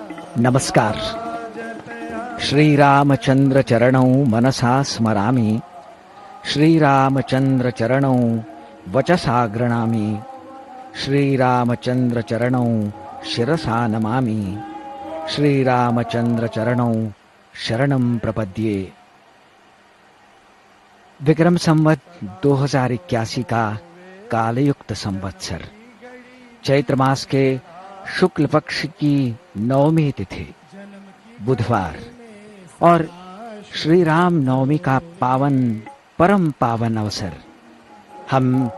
नमस्कार। श्री रामचंद्र चरणौ मनसा स्मरामि, श्री रामचंद्र चरणौ वचसा गृणामि, श्री रामचंद्र चरणौ शिरसा नमामि, श्री रामचंद्र चरणौ शरणं प्रपद्ये। विक्रम संवत 2081 का कालयुक्त संवत्सर, चैत्र मास के शुक्ल पक्ष की 9वीं तिथि बुधवार और श्री राम नवमी का परम पावन अवसर, हम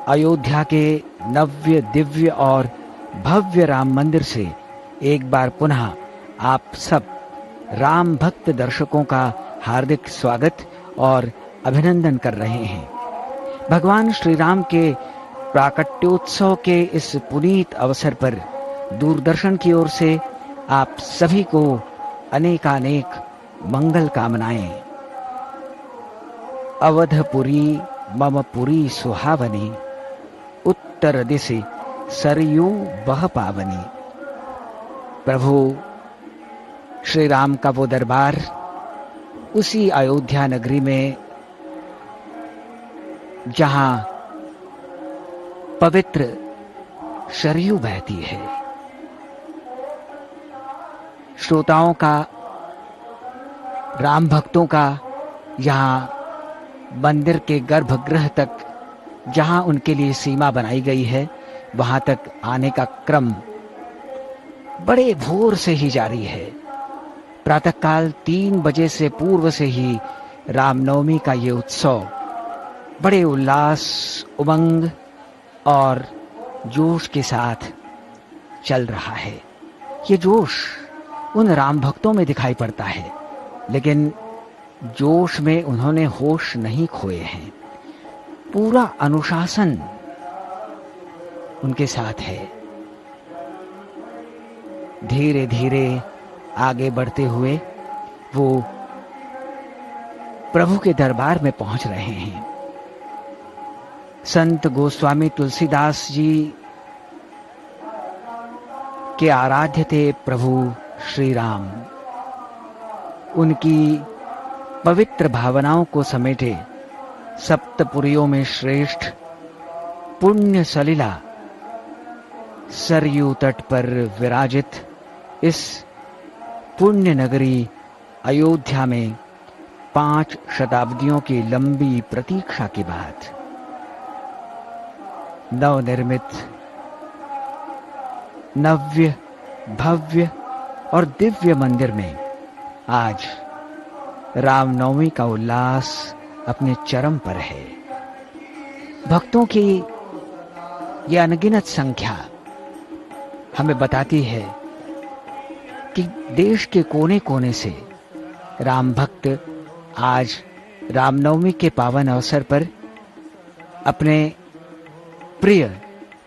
अयोध्या के नव्य दिव्य और भव्य राम मंदिर से एक बार पुनः आप सब राम भक्त दर्शकों का हार्दिक स्वागत और अभिनंदन कर रहे हैं। भगवान श्री राम के प्राकट्योत्सव के इस पुनीत अवसर पर दूरदर्शन की ओर से आप सभी को अनेकानेक मंगल कामनाएं। अवधपुरी मम पुरी सुहावनी, उत्तर दिशि सरयू बह पावनी। प्रभु श्री राम का वो दरबार उसी अयोध्या नगरी में जहां पवित्र सरयू बहती है। श्रोताओं का, राम भक्तों का यहाँ मंदिर के गर्भगृह तक, जहां उनके लिए सीमा बनाई गई है, वहां तक आने का क्रम बड़े भोर से ही जारी है। प्रातःकाल 3 बजे से पूर्व से ही रामनवमी का ये उत्सव बड़े उल्लास, उमंग और जोश के साथ चल रहा है। ये जोश उन राम भक्तों में दिखाई पड़ता है, लेकिन जोश में उन्होंने होश नहीं खोए हैं। पूरा अनुशासन उनके साथ है। धीरे धीरे आगे बढ़ते हुए वो प्रभु के दरबार में पहुंच रहे हैं। संत गोस्वामी तुलसीदास जी के आराध्य थे प्रभु श्री राम। उनकी पवित्र भावनाओं को समेटे सप्तपुरियों में श्रेष्ठ पुण्य सलिला सरयू तट पर विराजित इस पुण्य नगरी अयोध्या में 5 शताब्दियों की लंबी प्रतीक्षा के बाद नवनिर्मित, नव्य, भव्य और दिव्य मंदिर में आज रामनवमी का उल्लास अपने चरम पर है। भक्तों की यह अनगिनत संख्या हमें बताती है कि देश के कोने कोने से राम भक्त आज रामनवमी के पावन अवसर पर अपने प्रिय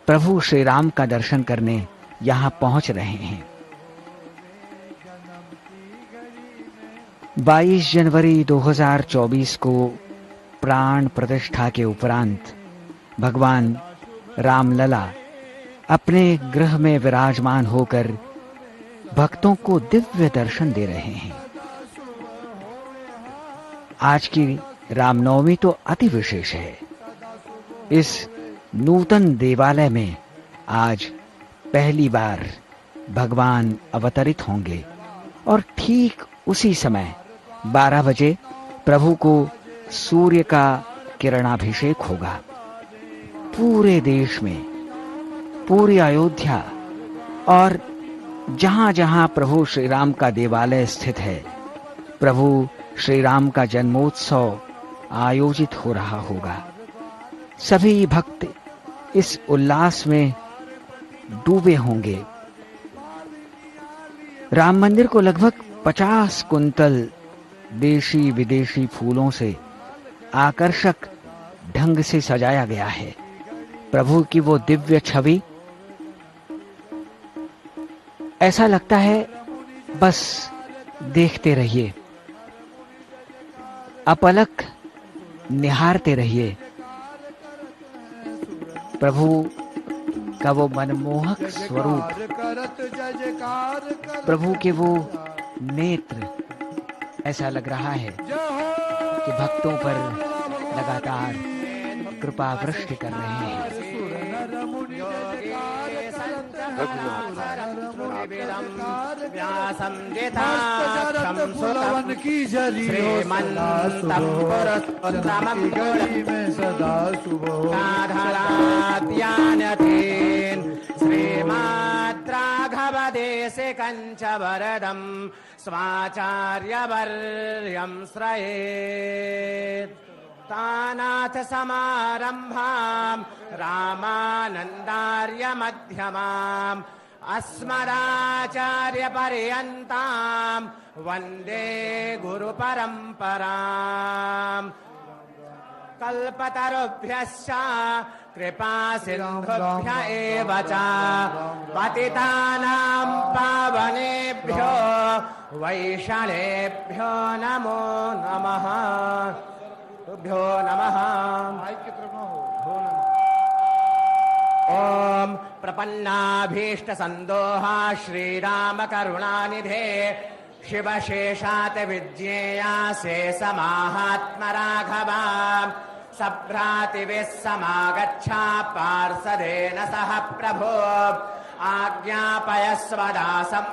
प्रभु श्री राम का दर्शन करने यहाँ पहुंच रहे हैं। 22 जनवरी 2024 को प्राण प्रतिष्ठा के उपरांत भगवान रामलला अपने गृह में विराजमान होकर भक्तों को दिव्य दर्शन दे रहे हैं। आज की रामनवमी तो अति विशेष है। इस नूतन देवालय में आज पहली बार भगवान अवतरित होंगे और ठीक उसी समय 12 बजे प्रभु को सूर्य का किरणाभिषेक होगा। पूरे देश में, पूरी अयोध्या और जहां जहां प्रभु श्री राम का देवालय स्थित है, प्रभु श्री राम का जन्मोत्सव आयोजित हो रहा होगा। सभी भक्त इस उल्लास में डूबे होंगे। राम मंदिर को लगभग 50 कुंतल देशी विदेशी फूलों से आकर्षक ढंग से सजाया गया है। प्रभु की वो दिव्य छवि, ऐसा लगता है बस देखते रहिए, अपलक निहारते रहिए। प्रभु का वो मनमोहक स्वरूप, प्रभु के वो नेत्र, ऐसा लग रहा है कि भक्तों पर लगातार कृपा वृष्टि कर रहे हैं। श्रीमाद्राघवदेशे कंच वरदं स्वाचार्यवर्यं श्रयेत्। तानाथ समारंभां रामानन्दार्य मध्यमाम् अस्मदाचार्य पर्यन्तां वन्दे गुरुपरम्पराम्। कल्पतरुभ्यश्च कृपा सिन्धुभ्य एव च पतितानां पावनेभ्यो वैष्णवेभ्यो नमो नमः। भ्यो नमः। ओम प्रपन्नाभीष्ट संदोहा श्रीराम करुणानिधे शिवशेषात विज्ञेया शेष महात्मा राघवा सभ्रातिभिः समागच्छा पार्षदेन सह प्रभो आज्ञापयस्वदासं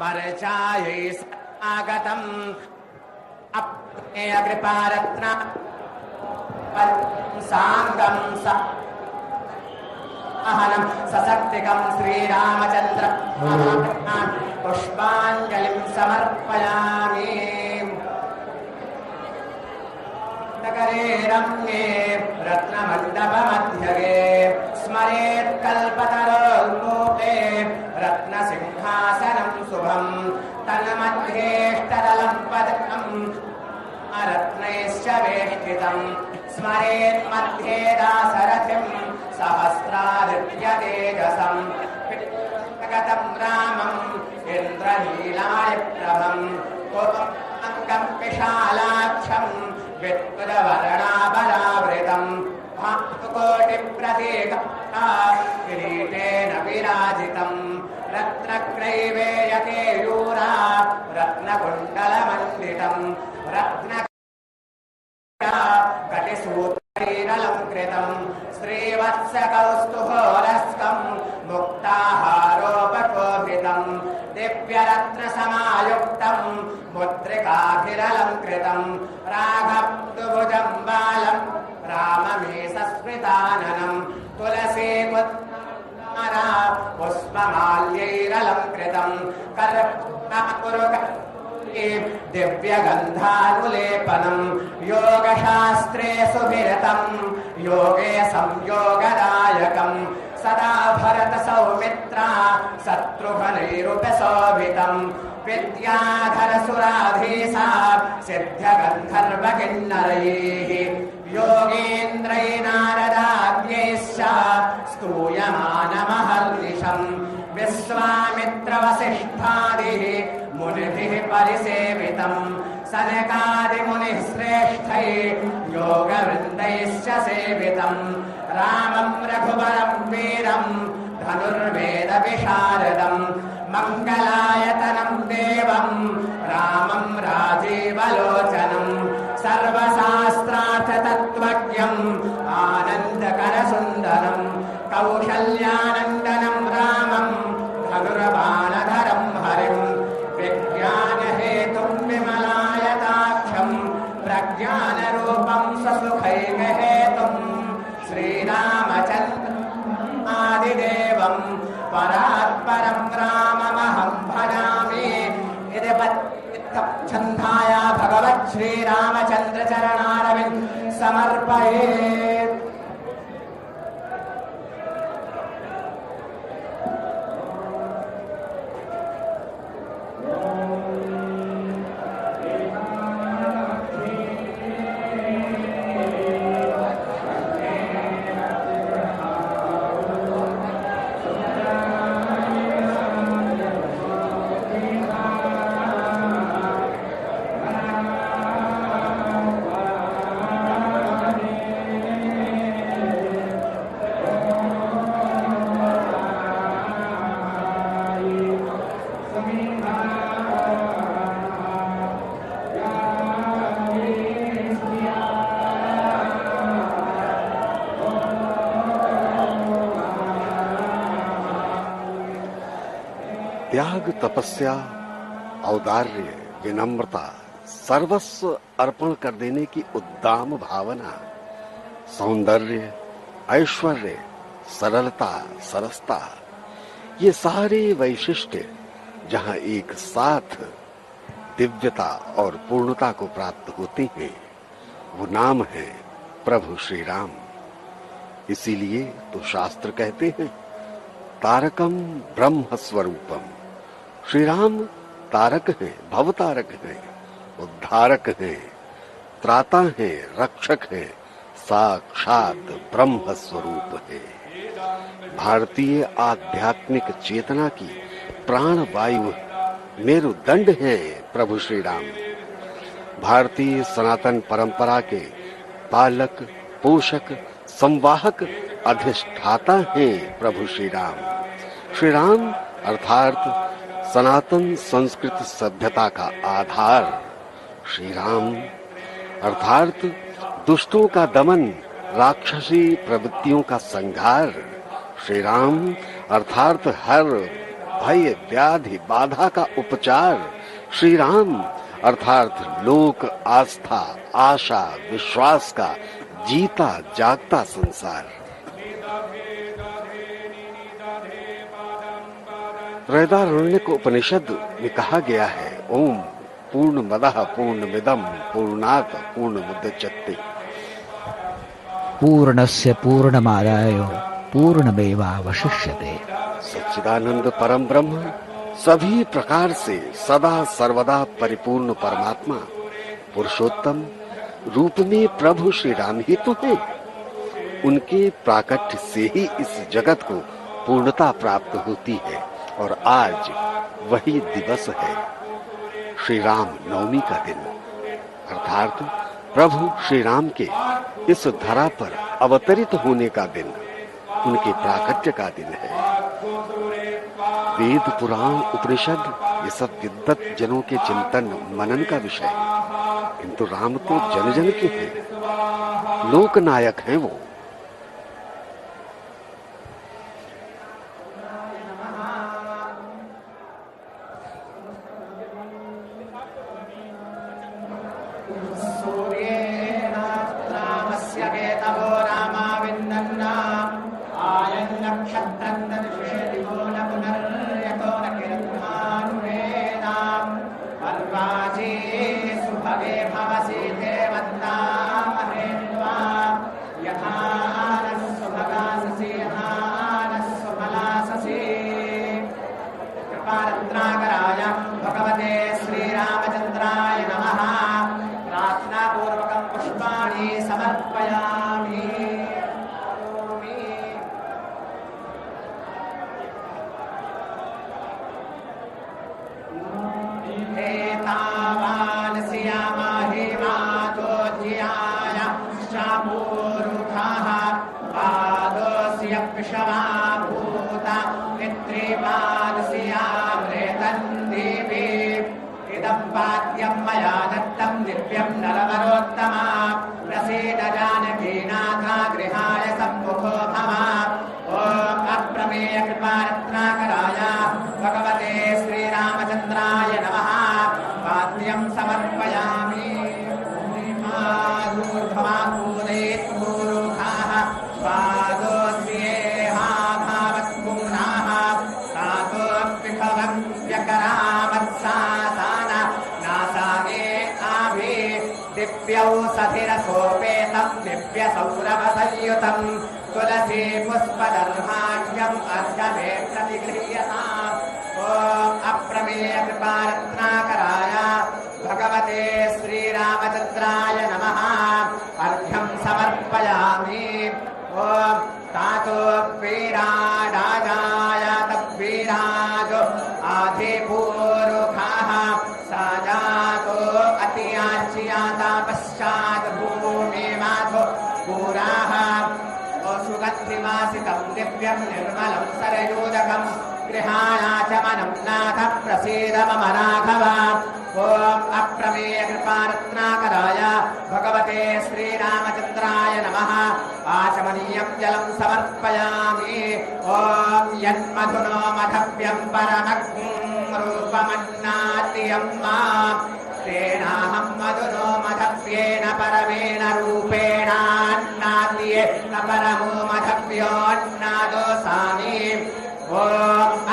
वर्चायै आगतम् अपनेय कृपारत्न सांगं अहनं सशक्तिकं श्रीरामचन्द्र पुष्पाञ्जलिं समर्पयामि। नगरे रम्ये रत्नमण्डपमध्यगे स्मरेत् कल्पतरोन्मूले रत्नसिंहासनं शुभं तन्मध्येष्टदलं पदकम् रत्नैश्च वेष्टितम् स्मरेत् मध्ये दासरथिं सहस्रादित्यतेजसम् गतं रामम् इन्द्रनीलायप्रभम् कोपमङ्गं विशालाक्षम् विद्युदवर्णाभरावृतम् भानुकोटिप्रतीकं किरीटेन विराजितम् रत्नग्रैवेयकेयूरा रत्नकुण्डलमण्डितम् रत्न कटिसूत्रैरलङ्कृतम् श्रीवत्सकौस्तुभोरस्कम् मुक्ताहारोपशोभितम् दिव्यरत्नसमायुक्तम् मुद्रिकाभिरलङ्कृतम् राघवदुभुजम् बालम् राममीशस्मिताननम् तुलसीपुत्रा पुष्पमाल्यैरलङ्कृतम् कर्पूरपुरुक दिव्यगन्धानुलेपनम् योगशास्त्रे सुभिरतम् योगे संयोगदायकम् सदा भरत सौमित्रा शत्रुघ्नैरुपशोभितम् विद्याधर सुराधीशा सिद्धगन्धर्वकिन्नरैः योगेन्द्रै नारदाद्यैश्च स्तूयमानमहर्निशम् विश्वामित्रवसिष्ठादिः मुनिभिः परिसेवितम् सनकादिमुनिः श्रेष्ठैः योगवृन्दैश्च सेवितम् रामं रघुवरं वीरं धनुर्वेद विशारदम् मङ्गलायतनं देवं रामं राजीवलोचनम् सर्वशास्त्रार्थतत्त्वज्ञम् आनन्दकरसुन्दरम् कौशल्यानन्दनं रामं धनुर्बाणधरं हरिम् विज्ञानहेतुं विमलायताक्षं प्रज्ञानरूपं ससुखैकहेतुं श्रीरामचन्द्र आदिदेवं परात्परं राममहं भजामि। यदि छन्दाय भगवत् श्रीरामचन्द्र चरणारविन्द समर्पयेत्। त्याग, तपस्या, औदार्य, विनम्रता, सर्वस्व अर्पण कर देने की उद्दाम भावना, सौंदर्य, ऐश्वर्य, सरलता, सरसता, ये सारे वैशिष्ट्य जहां एक साथ दिव्यता और पूर्णता को प्राप्त होते हैं, वो नाम है प्रभु श्री राम। इसीलिए तो शास्त्र कहते हैं तारकम ब्रह्म स्वरूपम। श्री राम तारक हैं, भवतारक हैं, उद्धारक हैं, त्राता हैं, रक्षक हैं, साक्षात ब्रह्म स्वरूप है। भारतीय आध्यात्मिक चेतना की प्राण वायु मेरुदंड है प्रभु श्री राम। भारतीय सनातन परंपरा के पालक, पोषक, संवाहक, अधिष्ठाता हैं प्रभु श्री राम। श्री राम अर्थात सनातन संस्कृत सभ्यता का आधार। श्री राम अर्थात दुष्टों का दमन, राक्षसी प्रवृत्तियों का संहार। श्री राम अर्थात हर भय, व्याधि, बाधा का उपचार। श्री राम अर्थात लोक आस्था, आशा, विश्वास का जीता जागता संसार। बृहदारण्यक उपनिषद में कहा गया है ओम पूर्णमदः पूर्णमिदं पूर्णात् पूर्णमुदच्यते। पूर्णस्य पूर्णमादाय पूर्णमेवावशिष्यते। सच्चिदानंद परम ब्रह्म, सभी प्रकार से सदा सर्वदा परिपूर्ण परमात्मा, पुरुषोत्तम रूप में प्रभु श्री राम ही तो हैं। उनके प्राकट्य से ही इस जगत को पूर्णता प्राप्त होती है और आज वही दिवस है श्री राम नवमी का दिन, अर्थात प्रभु श्री राम के इस धरा पर अवतरित होने का दिन, उनके प्राकट्य का दिन है। वेद, पुराण, उपनिषद ये सब विद्वत जनों के चिंतन मनन का विषय है, किंतु राम तो जन जन के हैं, लोक नायक हैं वो। भगवते श्रीरामचंद्राय नमः। प्रार्थना पूर्वकं पुष्पाणि समर्पयामि। एतावान् सियामा हेमातोज्याय शामूरुखाः पादोऽस्य विषमा भूता पितृपादस्यामृतन्देवी। इदं पाद्यं मया दत्तं दिव्यं नरवरोत्तमा। प्रसीद जानकीनाथा गृहाय सम्मुखो भव। ॐ अप्रमेय कृपारत्नाकराय भगवते श्रीरामचन्द्राय नमः। पाद्यं समर्पयामि। ूर्ध्वापूरेत्पूरुखाः पादोऽस्येहा भावत्पुम्नाः तातोऽपिभवं व्यकरामत्सासान नासाने आभि दिव्यौ सधिरसोपेतं दिव्यसौरभसंयुतं तुलसी पुष्पदर्भाढ्यम् अर्घमे प्रतिगृह्यताम्। ॐ अप्रमेय कृपारत्नाकराय भगवते श्रीरामचन्द्राय नमः। अर्घ्यं समर्पयामि। ॐ तातो वीराडाजाय तद्वीराजो आधिपूरुखाः साजातो अतियाच्याता पश्चात् भूमिमाथो पुराः। सुगन्धिवासितं दिव्यं निर्मलं सरयूदकं गृहाणाचमनं नाथ प्रसीद मम राघव ॐ अप्रमेय कृपारत्नाकराय भगवते श्रीरामचन्द्राय नमः आचमनीयं जलं समर्पयामि ॐ यन्मधुनो मधव्यं परमग्ं रूपमन्नाद्यं माम् तेनाहं मधुनो मधव्येन परमेण रूपेणान्नाद्येन परमो मधव्योन्नादोसामि ॐ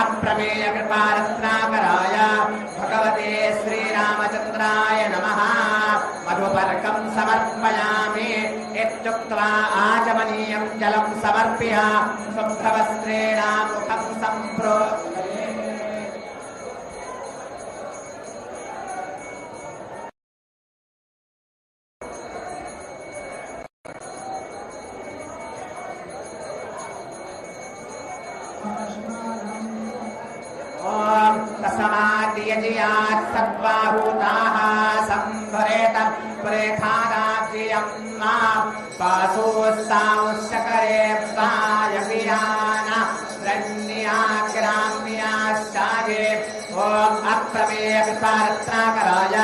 अप्रमेय कृपारत्नाकराय भगवते श्रीरामचन्द्राय नमः मधुपर्कं समर्पयामि इत्युक्त्वा आचमनीयं जलं समर्प्य शुभ्रवस्त्रेण मुखं सम्प्रोक्ष्य समाद्यजियात् सद्बाहूताः सम्भरेत प्रेखादाब्जियं मां पाशोस्तांशकरे वायवियाना रण्याग्राम्याश्चाये ॐ अप्रमेय कृपारत्नाकराय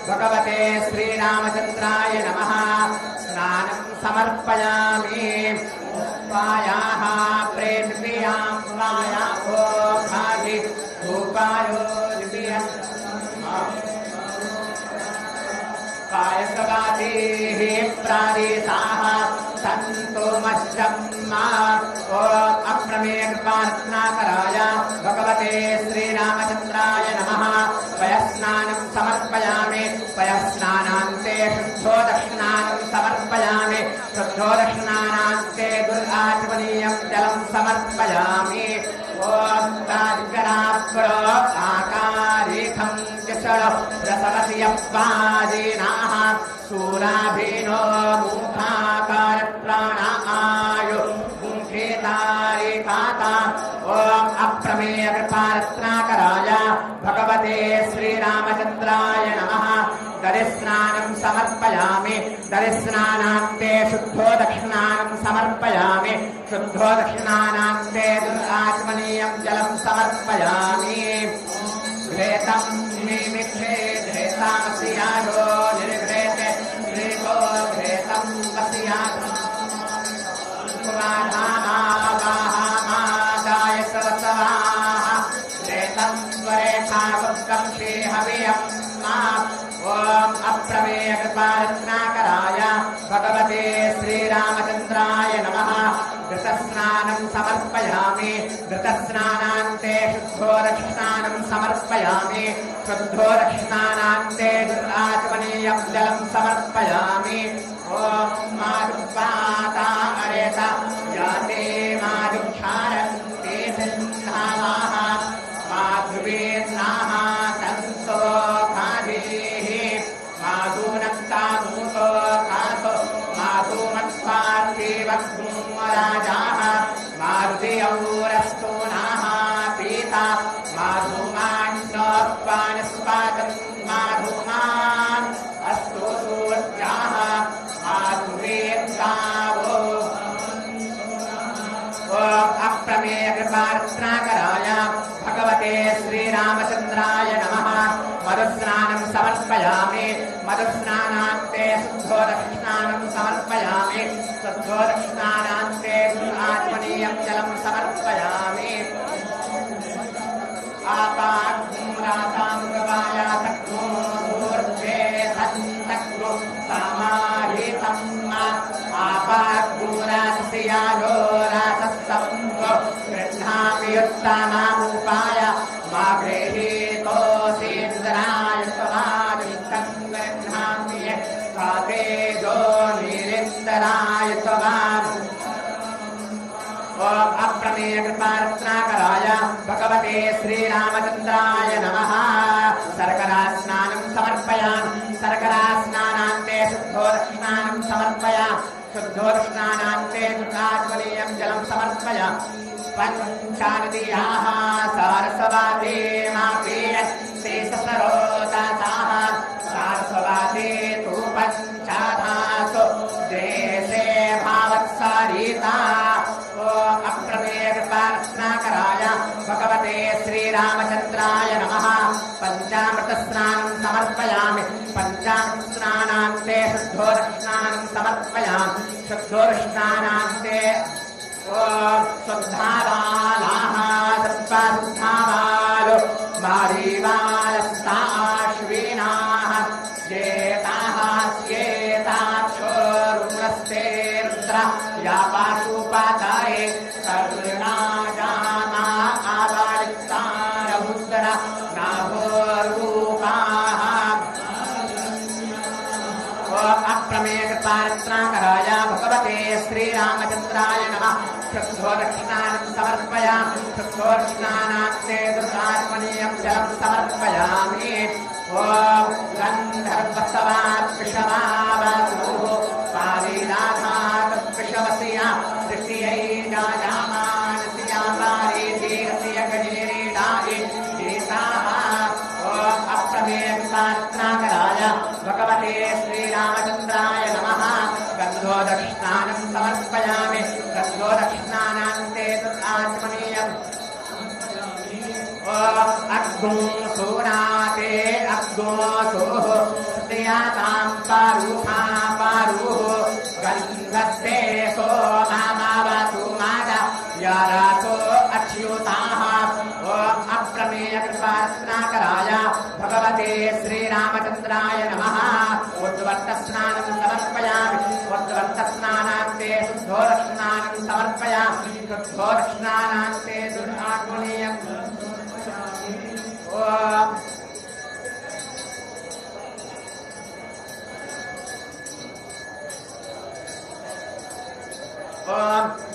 भगवते श्रीरामचन्द्राय नमः स्नानं समर्पयामि वायाः प्रेष्यां वायाहो भागि रूपायो कायसवादीः प्रादेशाः सन्तो मश्चम्मा ॐ अप्रमेय कृपारत्नाकराय भगवते श्रीरामचन्द्राय नमः पयस्नानं समर्पयामि पयस्नानान्ते शुद्धोदक्षिणानं समर्पयामि शुद्धोदक्षिणानान्ते दुर्गाचमनीयं जलं समर्पयामि ॐ ताज्गराग्रो आकारेखं चषळ रसवसियप्पादीनाः शूराभीनो मूर्धाकारप्राणायु मुखेतारेखाता ॐ अप्रमेय कृपारत्नाकराय भगवते श्रीरामचन्द्राय नमः दरिस्नानं समर्पयामि दरिस्नानान्ते शुद्धोदक्षिणानं समर्पयामि शुद्धोदक्षिणानान्ते दुर्गाचमनीयं जलं समर्पयामि घृतं निमिषे घृतामस्यायो निर्घृते घृतो घृतं वस्यायो पुराणामावाहामादाय सरसवाः घृतं वरेखावक्तं श्रीहवियं ॐ अप्रमेय कृपारत्नाकराय भगवते श्रीरामचन्द्राय नमः घृतस्नानं समर्पयामि घृतस्नानान्ते शुद्धोदक्षिणानं समर्पयामि शुद्धोदक्षिणानान्ते दुर्गाचमनीयं जलं समर्पयामि ॐ माधुपाता अरेत याते माधुक्षारन्ते सिन्धावाः माधुवेन्नाः सन्तो खाधेः माधुनक्तामूतो कासो माधुमत्पार्थिवराजाः मारुतियौरस्तूनाः पीता माधुमान्नोपानस्पातं माधुमान् अस्तु सूर्याः माधुवेत्तावो ॐ अप्रमेय कृपारत्नाकराय भगवते श्रीरामचन्द्राय नमः मधुस्नानं समर्पयामि मधुस्नानान्ते शुद्धोदक्षिणानं समर्पयामि शुद्धोदक्षिणानान्ते दुर्गाचमनीयं जलं समर्पयामि आपाग्रातामृगायातग्नो ऊर्ध्वे सन्तग्नो समाहितं आपाग्गूरासस्यालो रासस्तम्भो गृह्णामि युत्तमामुपाय मा गृहीतोऽसीन्द्राय त्वमादिष्टं गृह्णामि कातेजो निरिन्दराय त्वमाम् ॐ अप्रमेय कृपारत्नाकराय भगवते श्रीरामचन्द्राय नमः शर्करास्नानं समर्पयामि शर्करास्नानान्ते शुद्धोदक्षिणानं समर्पयामि शुद्धोदक्षिणानान्ते दुर्गाचमनीयं जलं समर्पयामि पञ्चानदीयाः सारस्वते माप्रियन्ते ससरोदासाः सारस्वते तु पञ्चाधासु देशे भावत्सारीता ॐ अप्रमेय कृपारत्नाकराय भगवते समर्पयामि पञ्चास्नानान्ते शुद्धोदर्शनानं समर्पयामि शुद्धोदर्शनानान्ते शुद्धाबालाः सर्वशुद्धाबालो मारीवालस्ताश्विनाः श्वेताः श्वेताक्षोरुणस्ते रुद्र यापाशुपाताये करुणाजामा आबालितारमुद्र नाभोरूपाः अप्रमेय पारत्राकराय भगवते श्रीरामचन्द्राय नमः शुद्धोदर्शनानं समर्पयामि शुद्धोदर्शनानान्ते दुर्गात्मनीयं जलं समर्पयामि ॐ गन्धर्वस्तवात्पिशवावसुः पारिनाथात्पिशवस्या ऋषियै जायामानस्या पारिधीरस्य गणेरीडायै गीताः ॐ अप्रमेय पारत्राकराय भगवते श्रीरामचन्द्राय नमः गन्धोदर्शनानं समर्पयामि गन्धोदर्शनानान्ते दुर्गात्मनीयम् अग्गो सोनाते अग्गो सोः दयातां पारुहा पारुः गन्धस्ते सोमावतु मादा यारासो अच्युताः अप्रमेय कृपारत्नाकराय भगवते श्रीरामचन्द्राय नमः उद्वर्तस्नानं समर्पयामि उद्वर्तस्नानान्ते शुद्धोदर्शनानं समर्पयामि शुद्धोदर्शनानान्ते दुर्गात्मनीयम्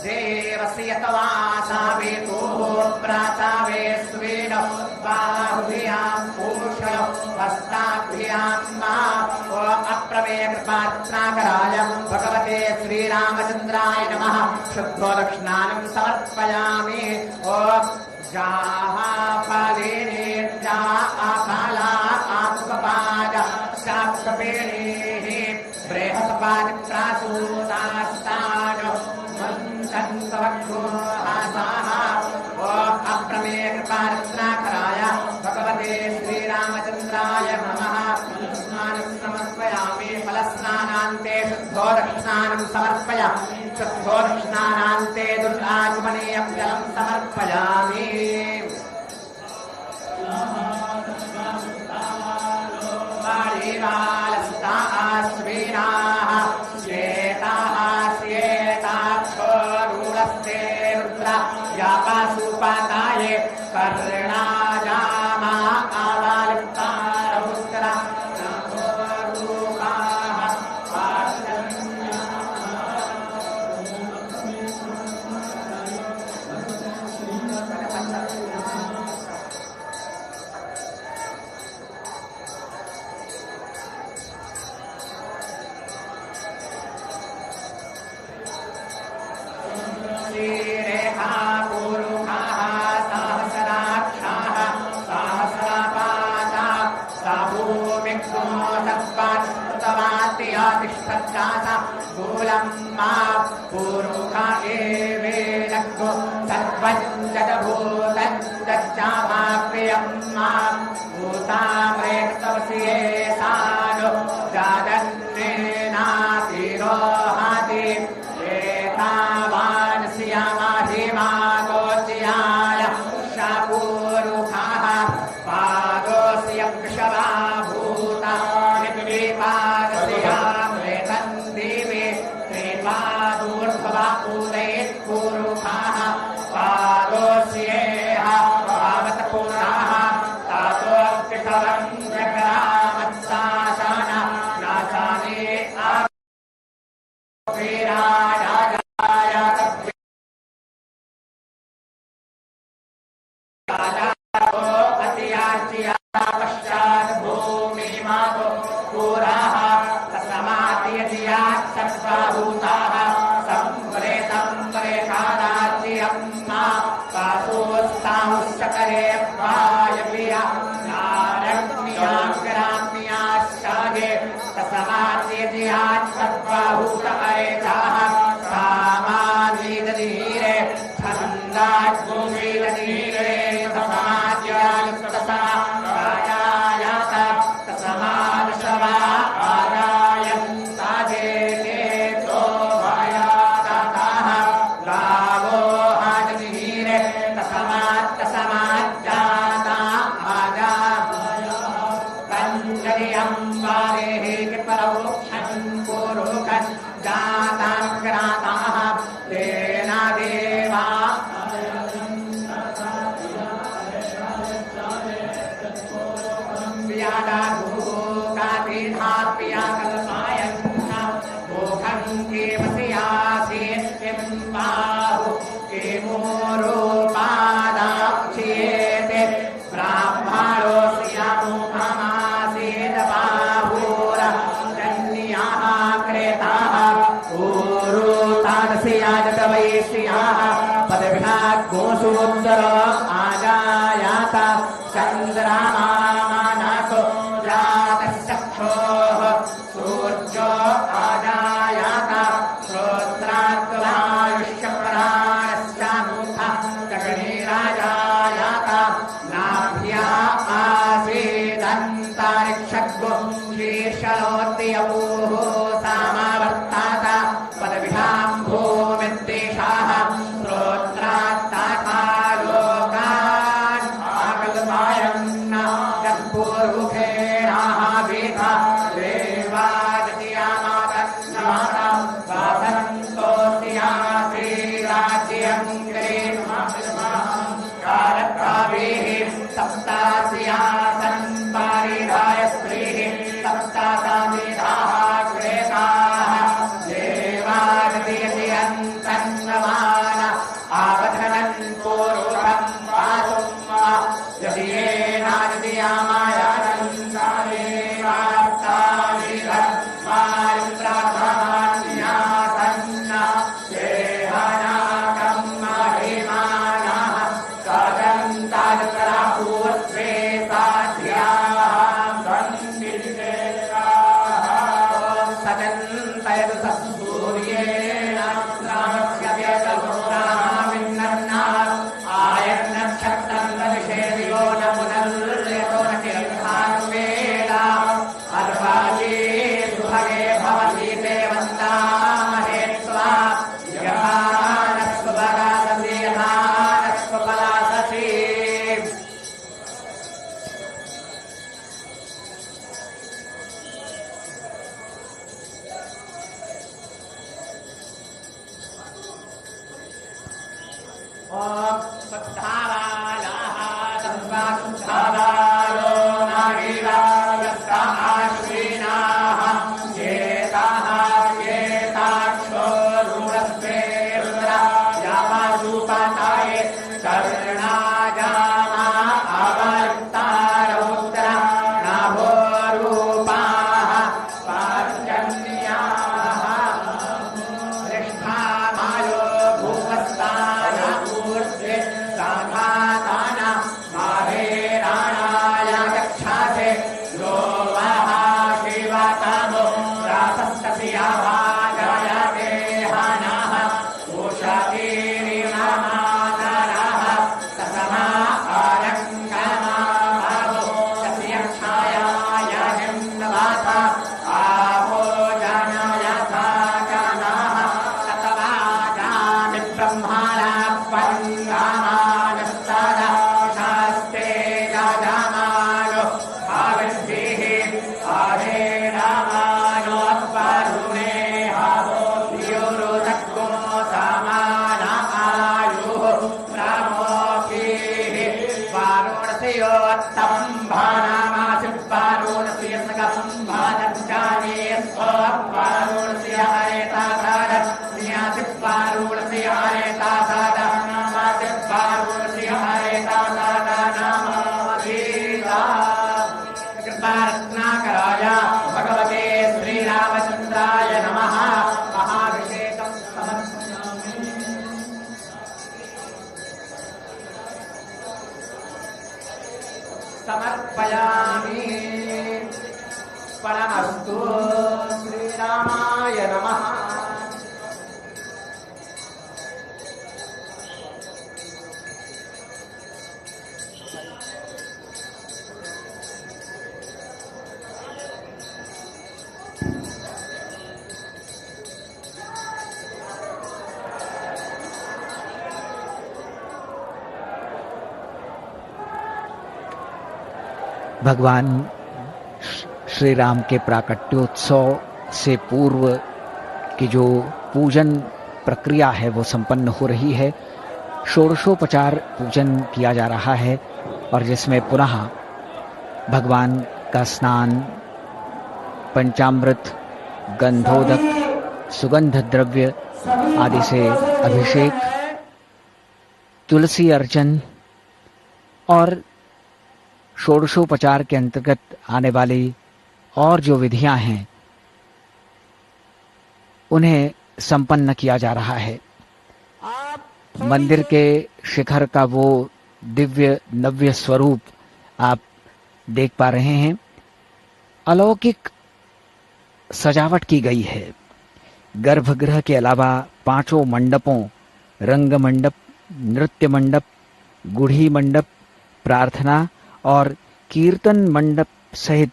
देवस्य तवासावेतोः प्रातावे स्वेन बाहुभ्यां पूषय हस्ताभ्यां मा अप्रमेय कृपारत्नाकराय भगवते श्रीरामचन्द्राय नमः शुद्धोदर्शनानं समर्पयामि जाफलेने जाफला आत्मपाद शाक्तपेनेः बृहस्पतिप्रासूतास्तान मन्तन्तवक्षोहासाः अप्रमेय कृपारत्नाकराय भगवते श्रीरामचन्द्राय नमः स्नानं समर्पयामि फलस्नानान्ते शुद्धोदर्शनानं समर्पयामि शुद्धोदर्शनानान्ते दुर्गात्मनीयं जलं समर्पयामि मारीवालस्ताश्विनाः श्वेताः श्वेताक्षोरुणस्ते रुद्र यापाशुपाताये कर्णाजामा आबालितारमुद्र नाभोरूपाः श्रीरेखा पुरुषाः सहस्राक्षाः सहस्रपादा सा भूमिक्षो सत्पात्तवात्यातिष्ठत्यासा मूलं मा पुरुषा एवेलग्गो सर्वञ्जभूतं दच्चामाप्रियं मा भूतामृतवस्ये सानो जादन्नेनातिरोहाति श्यामाहिमागोच्याय शापूरुखाः पादोऽस्य वृषभा भूता निपादस्यामृतं दिवि त्रिपादूर्ध्वा उदयत्पुरुखाः पादोऽस्येह पावतपुराः तातोऽक्षितवं जग्रामत्सासन नासाने पश्चात् भूमिमातो पुराः समातियतियात् सर्वभूताः सम्प्रेतं प्रेषादाच्यं मा पाशोस्तांश्चकरे वायव्या नारण्यग्राम्याश्चागे समातियतियात् सर्वभूत एताः सामानीदधीरे छन्दात् भूमिदधीरे समाज्यायुक्तसा द्वारे परोक्षं पुरुषं जाताग्राताः तेन देवा गोसूत्र आजायात चंद्रमा मानसो जातश्चक्षुः सूर्यो आजायात श्रोत्रात्वायुष्यप्राणश्चामुखः गगनेराजायात नाभ्या आसीदन्तरिक्षगो शीर्षलोद्ययोः सामावर्तात पदविधां भूमिर्देशाः भगवते श्रीरामचंद्राय नमः। महाभिषेकं समर्पयामि। परमस्तु। श्रीरामाय नमः। भगवान श्री राम के प्राकट्योत्सव से पूर्व की जो पूजन प्रक्रिया है वो संपन्न हो रही है। षोडशोपचार पूजन किया जा रहा है और जिसमें पुनः भगवान का स्नान, पंचामृत, गंधोदक, सुगंध द्रव्य आदि से अभिषेक, तुलसी अर्चन और षोडशोपचार के अंतर्गत आने वाली और जो विधियां हैं उन्हें संपन्न किया जा रहा है। मंदिर के शिखर का वो दिव्य नव्य स्वरूप आप देख पा रहे हैं। अलौकिक सजावट की गई है। गर्भगृह के अलावा 5 मंडपों, रंग मंडप, नृत्य मंडप, गुढ़ी मंडप, प्रार्थना और कीर्तन मंडप सहित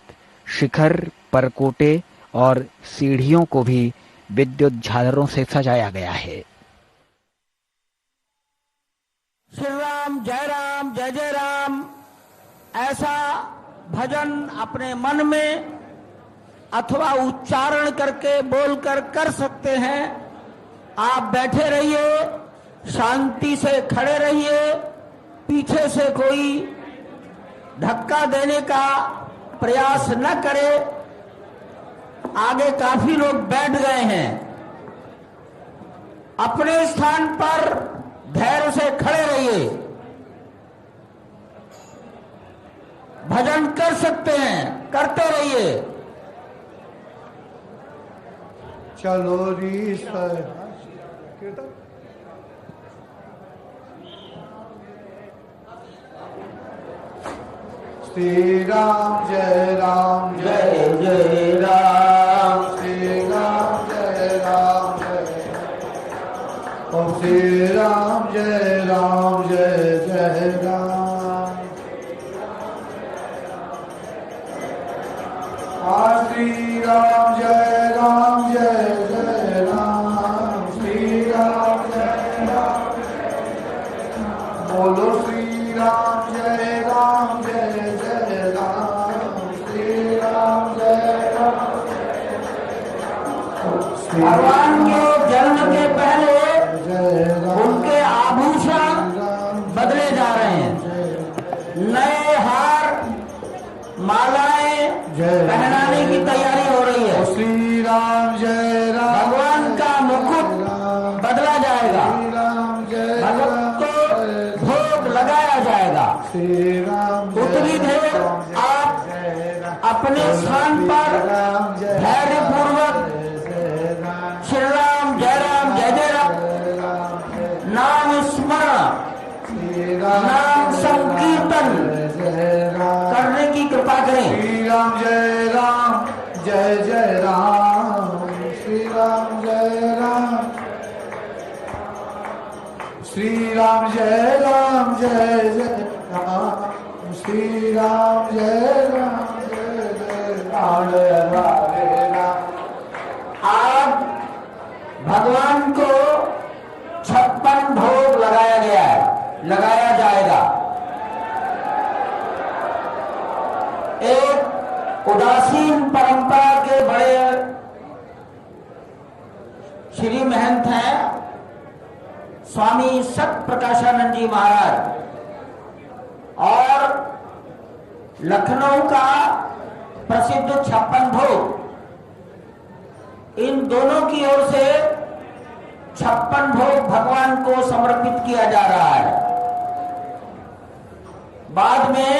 शिखर, परकोटे और सीढ़ियों को भी विद्युत झालरों से सजाया गया है। श्री राम जय जय राम ऐसा भजन अपने मन में अथवा उच्चारण करके बोलकर कर सकते हैं। आप बैठे रहिए, शांति से खड़े रहिए, पीछे से कोई धक्का देने का प्रयास न करे। आगे काफी लोग बैठ गए हैं। अपने स्थान पर धैर्य से खड़े रहिए। भजन कर सकते हैं, करते रहिए। चलो री सर श्री राम जय राम जय जय राम, श्री राम जय राम जय ओम श्री राम जय जय राम। श्री राम जय राम श्री राम जय राम बोलो श्री राम जय राम श्री राम जय राम। भगवान के जन्म के पहले उनके आभूषण बदले जा रहे हैं। नए हार, मालाएं पहनाने की तैयारी हो रही है। श्री राम जय राम। भगवान का मुकुट बदला जाएगा। भगत को भोग लगाया जाएगा। श्री राम उतनी देर आप अपने स्थान पर धैर्य पूर्वक श्री राम जय जय राम नाम स्मरण, नाम संकीर्तन करने की कृपा करें। श्री राम जय राम श्री राम जय राम श्री राम जय राम श्री राम जय राम आज भगवान को 56 भोग लगाया गया है, लगाया जाएगा। एक उदासीन परंपरा के बड़े श्री महंत हैं स्वामी सत प्रकाशानंद जी महाराज, और लखनऊ का प्रसिद्ध 56 भोग, इन दोनों की ओर से 56 भोग भगवान को समर्पित किया जा रहा है। बाद में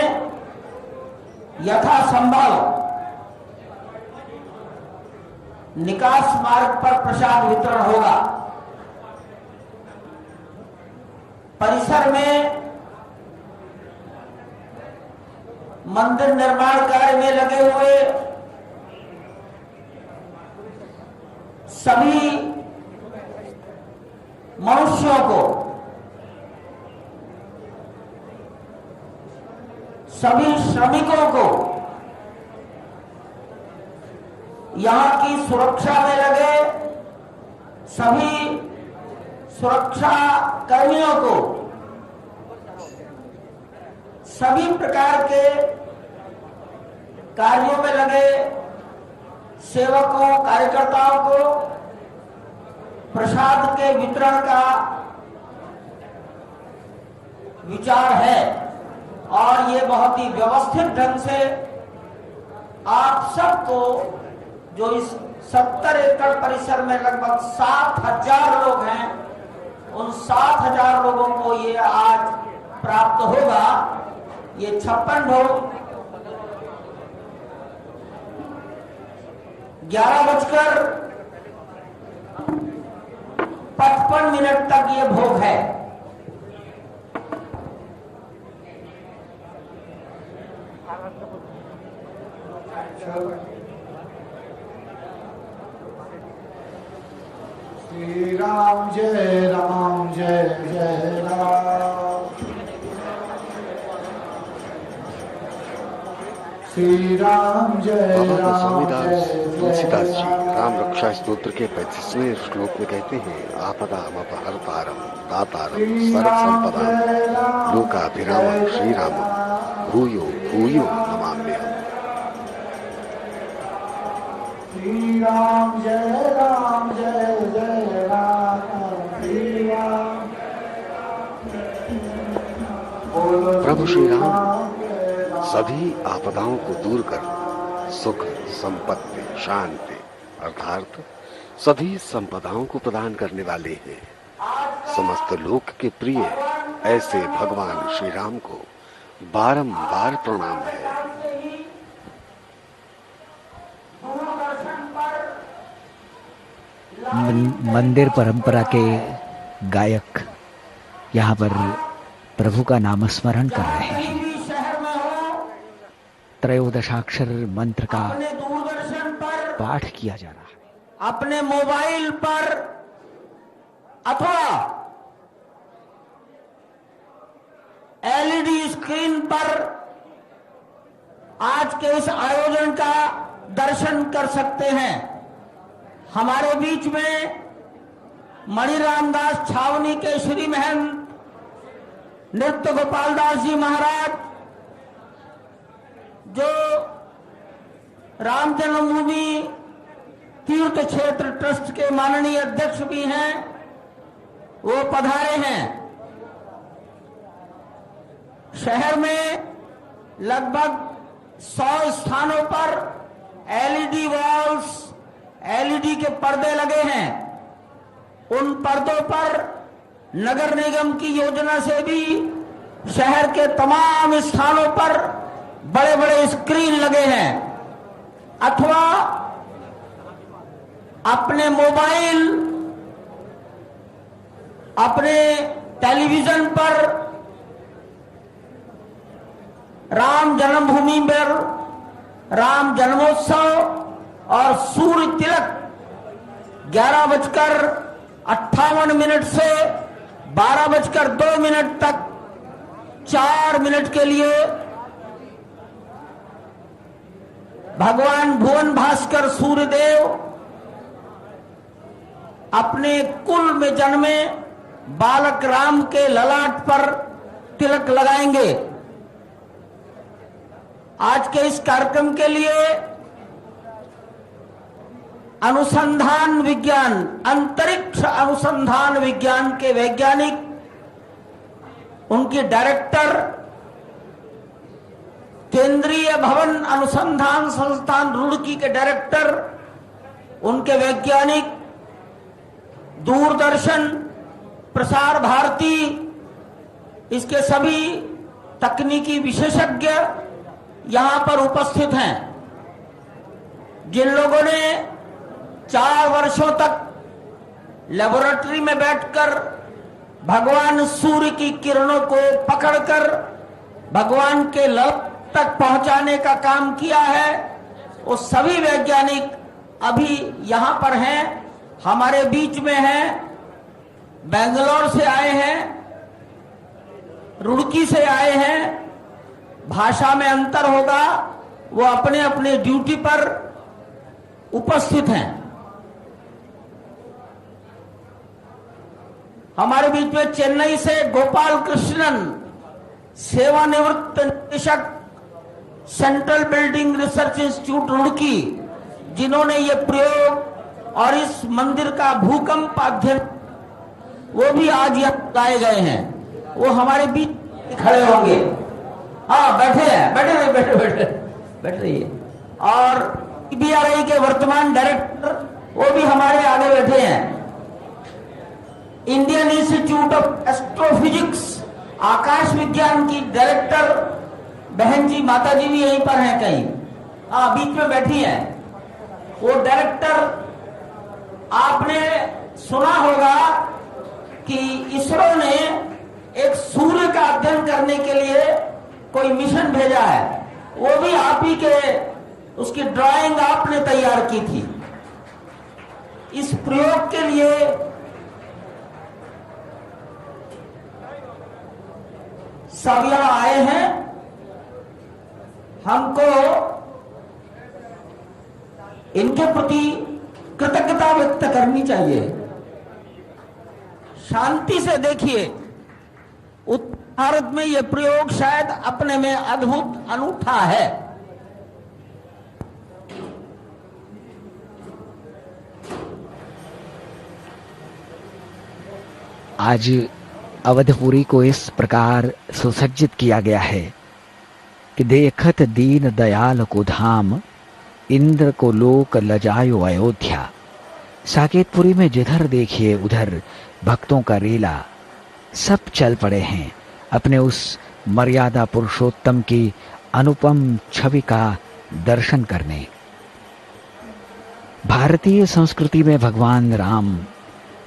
यथासंभव निकास मार्ग पर प्रसाद वितरण होगा। परिसर में मंदिर निर्माण कार्य में लगे हुए सभी मनुष्यों को, सभी श्रमिकों को, यहां की सुरक्षा में लगे सभी सुरक्षा कर्मियों को, सभी प्रकार के कार्यों में लगे सेवकों कार्यकर्ताओं को प्रसाद के वितरण का विचार है और ये बहुत ही व्यवस्थित ढंग से आप सबको, जो इस 70 एकड़ परिसर में लगभग 7,000 लोग हैं, उन 7,000 लोगों को ये आज प्राप्त होगा। ये 56 ढोल 11:55 तक ये भोग है। श्री राम जय राम जय जय राम। श्री राम जय बाबा राम स्वामीदास जय तुलसीदास जय जी राम। राम रक्षा स्तोत्र के 35वें श्लोक में कहते हैं, आपदामपहर्तारं दातारं सर्वसंपदां लोकाभिरामं श्रीरामं भूयो भूयो नमाम्यहम्। श्री राम जय जय राम। श्री राम बोलो प्रभु श्री राम सभी आपदाओं को दूर कर सुख संपत्ति शांति अर्थात सभी संपदाओं को प्रदान करने वाले हैं। समस्त लोक के प्रिय ऐसे भगवान श्री राम को बारंबार प्रणाम है। मंदिर परंपरा के गायक यहाँ पर प्रभु का नामस्मरण कर रहे हैं। त्रयोदशाक्षर मंत्र का दूरदर्शन पर, पाठ किया जा रहा है। अपने मोबाइल पर अथवा एलईडी स्क्रीन पर आज के इस आयोजन का दर्शन कर सकते हैं। हमारे बीच में मणिराम दास छावनी के श्री महंत नृत्य गोपाल दास जी महाराज, जो राम जन्मभूमि तीर्थ क्षेत्र ट्रस्ट के माननीय अध्यक्ष भी हैं, वो पधारे हैं। शहर में लगभग 100 स्थानों पर एलईडी वॉल्स, एलईडी के पर्दे लगे हैं। उन पर्दों पर नगर निगम की योजना से भी शहर के तमाम स्थानों पर बड़े बड़े स्क्रीन लगे हैं। अथवा अपने मोबाइल, अपने टेलीविजन पर राम जन्मभूमि पर राम जन्मोत्सव और सूर्य तिलक 11:58 से 12:02 तक 4 मिनट के लिए भगवान भुवन भास्कर सूर्यदेव अपने कुल में जन्मे बालक राम के ललाट पर तिलक लगाएंगे। आज के इस कार्यक्रम के लिए अनुसंधान विज्ञान, अंतरिक्ष अनुसंधान विज्ञान के वैज्ञानिक, उनके डायरेक्टर, केंद्रीय भवन अनुसंधान संस्थान रुड़की के डायरेक्टर, उनके वैज्ञानिक, दूरदर्शन, प्रसार भारती, इसके सभी तकनीकी विशेषज्ञ यहां पर उपस्थित हैं। जिन लोगों ने 4 वर्षों तक लेबोरेटरी में बैठकर भगवान सूर्य की किरणों को पकड़कर भगवान के लल तक पहुंचाने का काम किया है, वो सभी वैज्ञानिक अभी यहां पर हैं, हमारे बीच में हैं। बेंगलोर से आए हैं, रुड़की से आए हैं। भाषा में अंतर होगा, वो अपने अपने ड्यूटी पर उपस्थित हैं। हमारे बीच में चेन्नई से गोपाल कृष्णन, सेवानिवृत्त निदेशक central building research institute Roorkee, जिन्होंने ये प्रयोग और इस मंदिर का भूकंप अध्ययन, वो भी आज यहाँ लाए गए हैं। वो हमारे बीच खड़े होंगे। हाँ, बैठे हैं, बैठ रहिए। और BRI के वर्तमान डायरेक्टर वो भी हमारे आगे बैठे हैं। इंडियन इंस्टीट्यूट ऑफ एस्ट्रोफिजिक्स, आकाश विज्ञान की डायरेक्टर बहन जी, माता जी भी यहीं पर हैं कहीं, हाँ बीच में बैठी हैं। वो डायरेक्टर, आपने सुना होगा कि इसरो ने एक सूर्य का अध्ययन करने के लिए कोई मिशन भेजा है, वो भी आप ही के, उसकी ड्राइंग आपने तैयार की थी। इस प्रयोग के लिए सब यहां आए हैं। हमको इनके प्रति कृतज्ञता व्यक्त करनी चाहिए। शांति से देखिए, उत्तर भारत में यह प्रयोग शायद अपने में अद्भुत अनूठा है। आज अवधपुरी को इस प्रकार सुसज्जित किया गया है कि देखत दीन दयाल को धाम, इंद्र को लोक लजायो अयोध्या। साकेतपुरी में जिधर देखिए उधर भक्तों का रेला, सब चल पड़े हैं अपने उस मर्यादा पुरुषोत्तम की अनुपम छवि का दर्शन करने। भारतीय संस्कृति में भगवान राम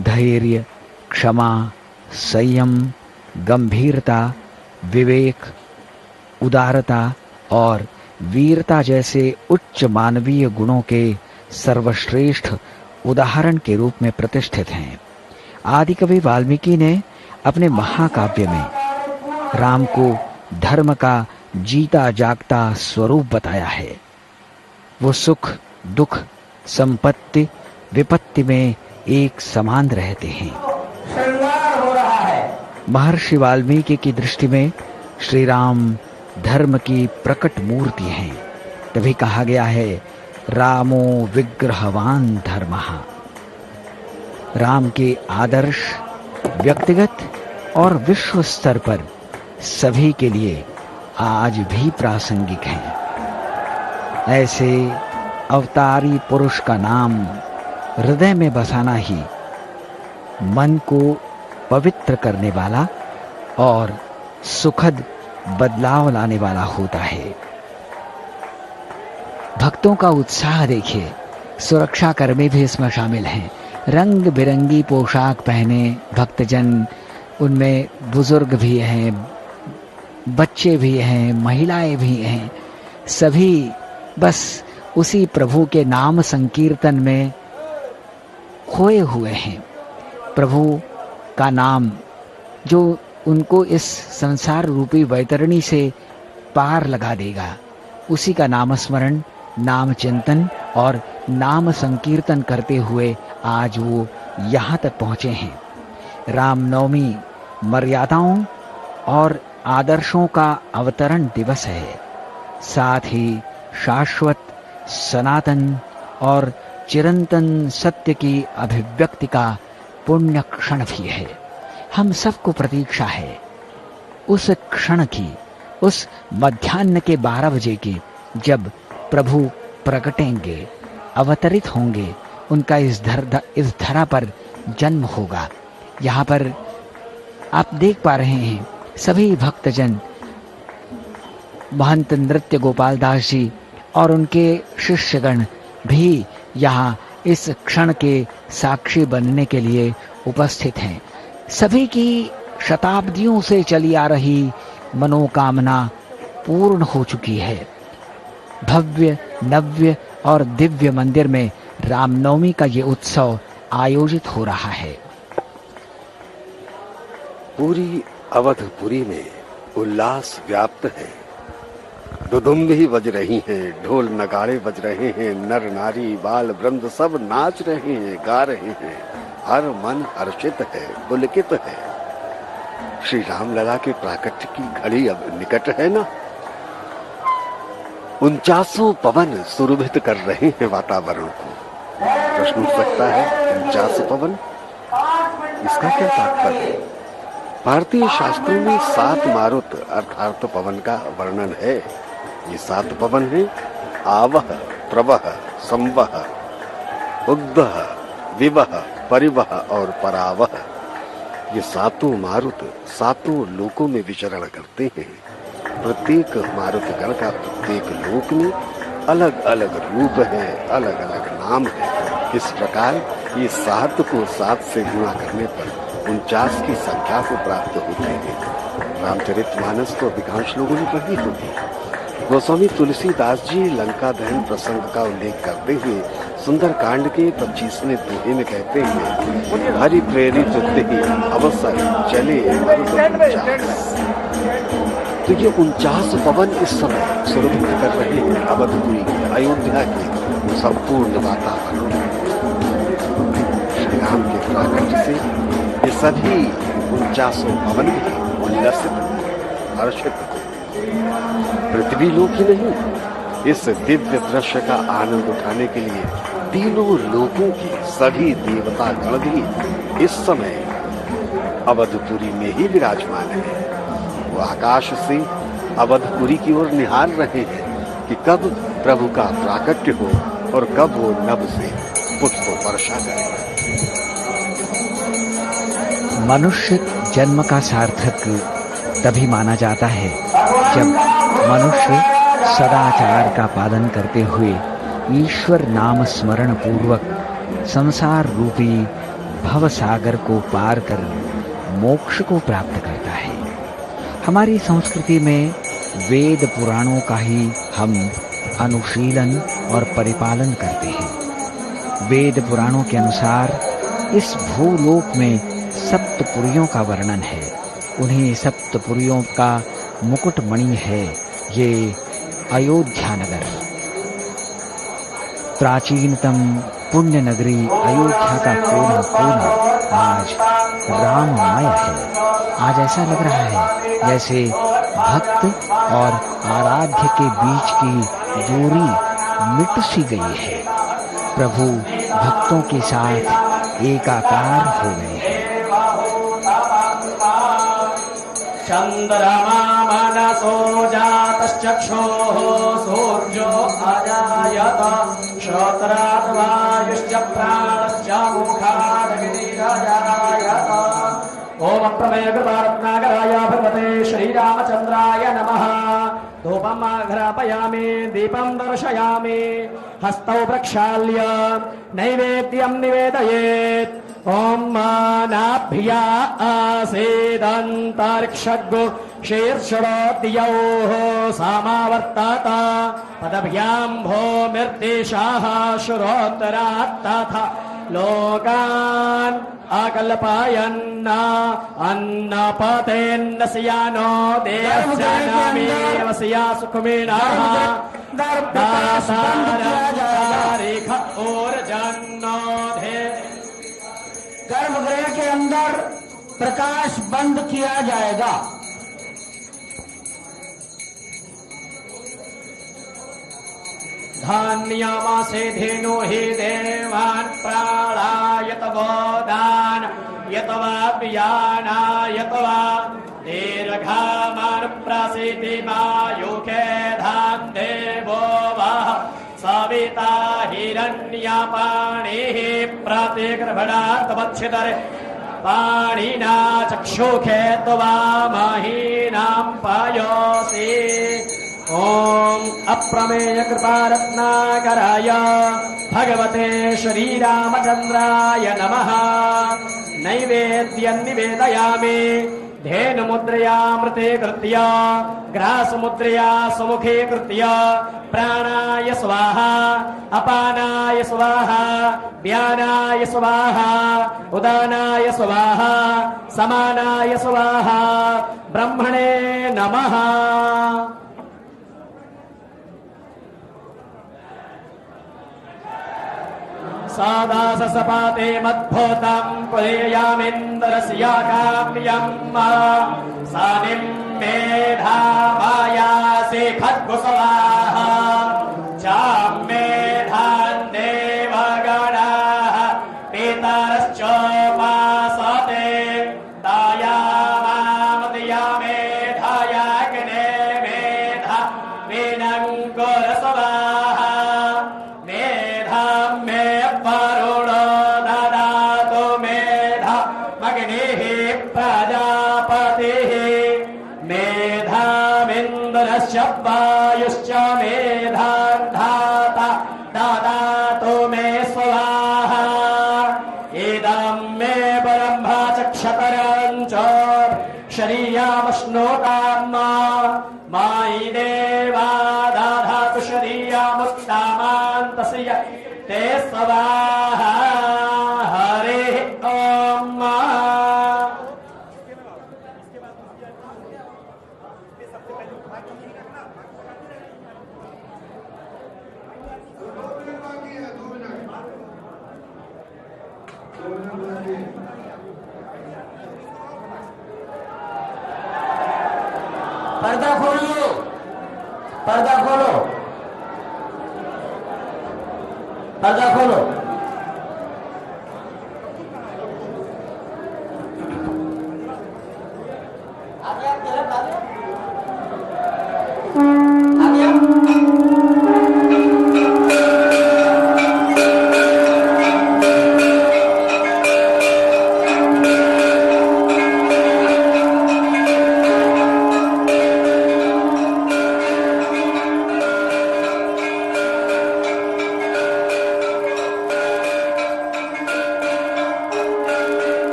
धैर्य, क्षमा, संयम, गंभीरता, विवेक, उदारता और वीरता जैसे उच्च मानवीय गुणों के सर्वश्रेष्ठ उदाहरण के रूप में प्रतिष्ठित हैं। आदिकवि वाल्मीकि ने अपने महाकाव्य में राम को धर्म का जीता जागता स्वरूप बताया है। वो सुख, दुख, संपत्ति, विपत्ति में एक समान रहते हैं। श्रृंगार हो रहा है। महर्षि वाल्मीकि की दृष्टि में श्री राम धर्म की प्रकट मूर्ति हैं। तभी कहा गया है, रामो विग्रहवान धर्मः। राम के आदर्श व्यक्तिगत और विश्व स्तर पर सभी के लिए आज भी प्रासंगिक हैं। ऐसे अवतारी पुरुष का नाम हृदय में बसाना ही मन को पवित्र करने वाला और सुखद बदलाव लाने वाला होता है। भक्तों का उत्साह देखिए, सुरक्षा कर्मी भी इसमें शामिल हैं। रंग बिरंगी पोशाक पहने भक्तजन, उनमें बुजुर्ग भी हैं, बच्चे भी हैं, महिलाएं भी हैं, सभी बस उसी प्रभु के नाम संकीर्तन में खोए हुए हैं। प्रभु का नाम जो उनको इस संसार रूपी वैतरणी से पार लगा देगा, उसी का नामस्मरण, नाम चिंतन और नाम संकीर्तन करते हुए आज वो यहाँ तक पहुँचे हैं। रामनवमी मर्यादाओं और आदर्शों का अवतरण दिवस है, साथ ही शाश्वत, सनातन और चिरंतन सत्य की अभिव्यक्ति का पुण्य क्षण भी है। हम सबको प्रतीक्षा है उस क्षण की, उस मध्याह्न के 12 बजे की, जब प्रभु प्रकटेंगे, अवतरित होंगे, उनका इस धरा पर जन्म होगा। यहाँ पर आप देख पा रहे हैं सभी भक्तजन, महंत नृत्य गोपाल दास जी और उनके शिष्यगण भी यहाँ इस क्षण के साक्षी बनने के लिए उपस्थित हैं। सभी की शताब्दियों से चली आ रही मनोकामना पूर्ण हो चुकी है। भव्य, नव्य और दिव्य मंदिर में रामनवमी का ये उत्सव आयोजित हो रहा है। पूरी अवधपुरी में उल्लास व्याप्त है। दुदुम्बी बज रही हैं, ढोल नगाड़े बज रहे हैं, नर नारी बाल वृंद सब नाच रहे हैं, गा रहे हैं। हर मन हर्षित है, पुलकित है। श्री राम लला के प्राकट्य की घड़ी अब निकट है ना। 49 पवन सुरभित कर रहे हैं वातावरण को। प्रश्न उठ सकता है 49 पवन, इसका क्या तात्पर्य है? भारतीय शास्त्रों में 7 मारुत अर्थात पवन का वर्णन है। ये 7 पवन है आवह, प्रवह, संवह, उद्दह, विवह, परिवह और परावह। ये 7 मारुत 7 लोकों में विचरण करते हैं। प्रत्येक मारुत गण का प्रत्येक लोक में अलग अलग रूप है, अलग अलग नाम है। इस प्रकार ये 7 को 7 से गुणा करने पर 49 की संख्या को प्राप्त होते हैं। रामचरितमानस तो अधिकांश लोगों ने पढ़ी होगी। गोस्वामी तुलसीदास जी लंका दहन प्रसंग का उल्लेख करते हुए सुंदर कांड के 25वें दोहे में कहते हैं, हरि प्रेरित ही अवसर चले मरुत 49। तो ये 49 पवन इस समय सुरभित कर रहे हैं अवधपुरी अयोध्या के संपूर्ण वातावरण। श्री राम के प्राकट्य से ये सभी 49 पवन भी उल्लसित हर्षित। पृथ्वी लोक ही नहीं, इस दिव्य दृश्य का आनंद उठाने के लिए तीनों लोकों की सभी देवता गण भी इस समय अवधपुरी में ही विराजमान है। वो आकाश से अवधपुरी की ओर निहार रहे हैं कि कब प्रभु का प्राकट्य हो और कब वो नभ से पुष्प वर्षा करे। मनुष्य जन्म का सार्थक तभी माना जाता है जब मनुष्य सदाचार का पालन करते हुए ईश्वर नाम स्मरण पूर्वक संसार रूपी भव सागर को पार कर मोक्ष को प्राप्त करता है। हमारी संस्कृति में वेद पुराणों का ही हम अनुशीलन और परिपालन करते हैं। वेद पुराणों के अनुसार इस भूलोक में सप्तपुरियों का वर्णन है। उन्हीं सप्तपुरियों का मुकुटमणि है ये अयोध्या नगर। प्राचीनतम पुण्य नगरी अयोध्या का कोना कोना आज राममय है। आज ऐसा लग रहा है जैसे भक्त और आराध्य के बीच की दूरी मिट सी गई है। प्रभु भक्तों के साथ एकाकार हो गए हैं। चंद्रमा मनसो जातश्चक्षुः सूर्यो अजायत श्रोत्रात् वायुश्च प्राणश्च मुखात् गिरिरजायत। ओम प्रमेय कृपारत्नाकराय भगवते श्रीरामचंद्राय नमः। धूपम् आघ्रापयामि दीपं दर्शयामि हस्तौ प्रक्षाल्य नैवेद्यं निवेदयेत्। ओम मानाभ्या आसेदन्तरिक्षगो शीर्षोद्यौः समावर्तत पदभ्यां भूमिर्देशाः शुरोत्तरात् तथा लोकान् अकल्पयन् अन्नपतेन्न स्यानो देशनामेवस्या सुखमेनाः दासारेख ऊर्जन्नोधे। गर्भगृह के अंदर प्रकाश बंद किया जाएगा। धान्यमासे धेनु हि देवान् प्राणायत गोदान यतवा पियानायतवा दीर्घामान् प्रासीति मायुखे धान् देवो वः सविता हिरण्यपाणिः प्रतिगृह्णात्मच्छिदरे पाणिना चक्षुखे त्वा महीनां पयोसि। ओम अप्रमेय कृपारत्नाकराय भगवते श्रीरामचंद्राय नमः। नैवेद्यं निवेदयामि धेनुमुद्रयामृते कृत्य ग्रासमुद्रया सुमुखे कृत्य प्राणाय स्वाहा अपानाय स्वाहा व्यानाय स्वाहा उदानाय स्वाहा समानाय स्वाहा ब्रह्मणे नमः। सादासपाते मद्भूतं पुरेयामिन्द्रस्य काम्यम् सानिं मेधावायासि खड्गुसवाहा। तस्य ते स्वाहा हरे ओम। पर्दा खोलिए, पर्दा खोलो, पर्दा खोलो। आ गया तिलक, आ गया, आ गया।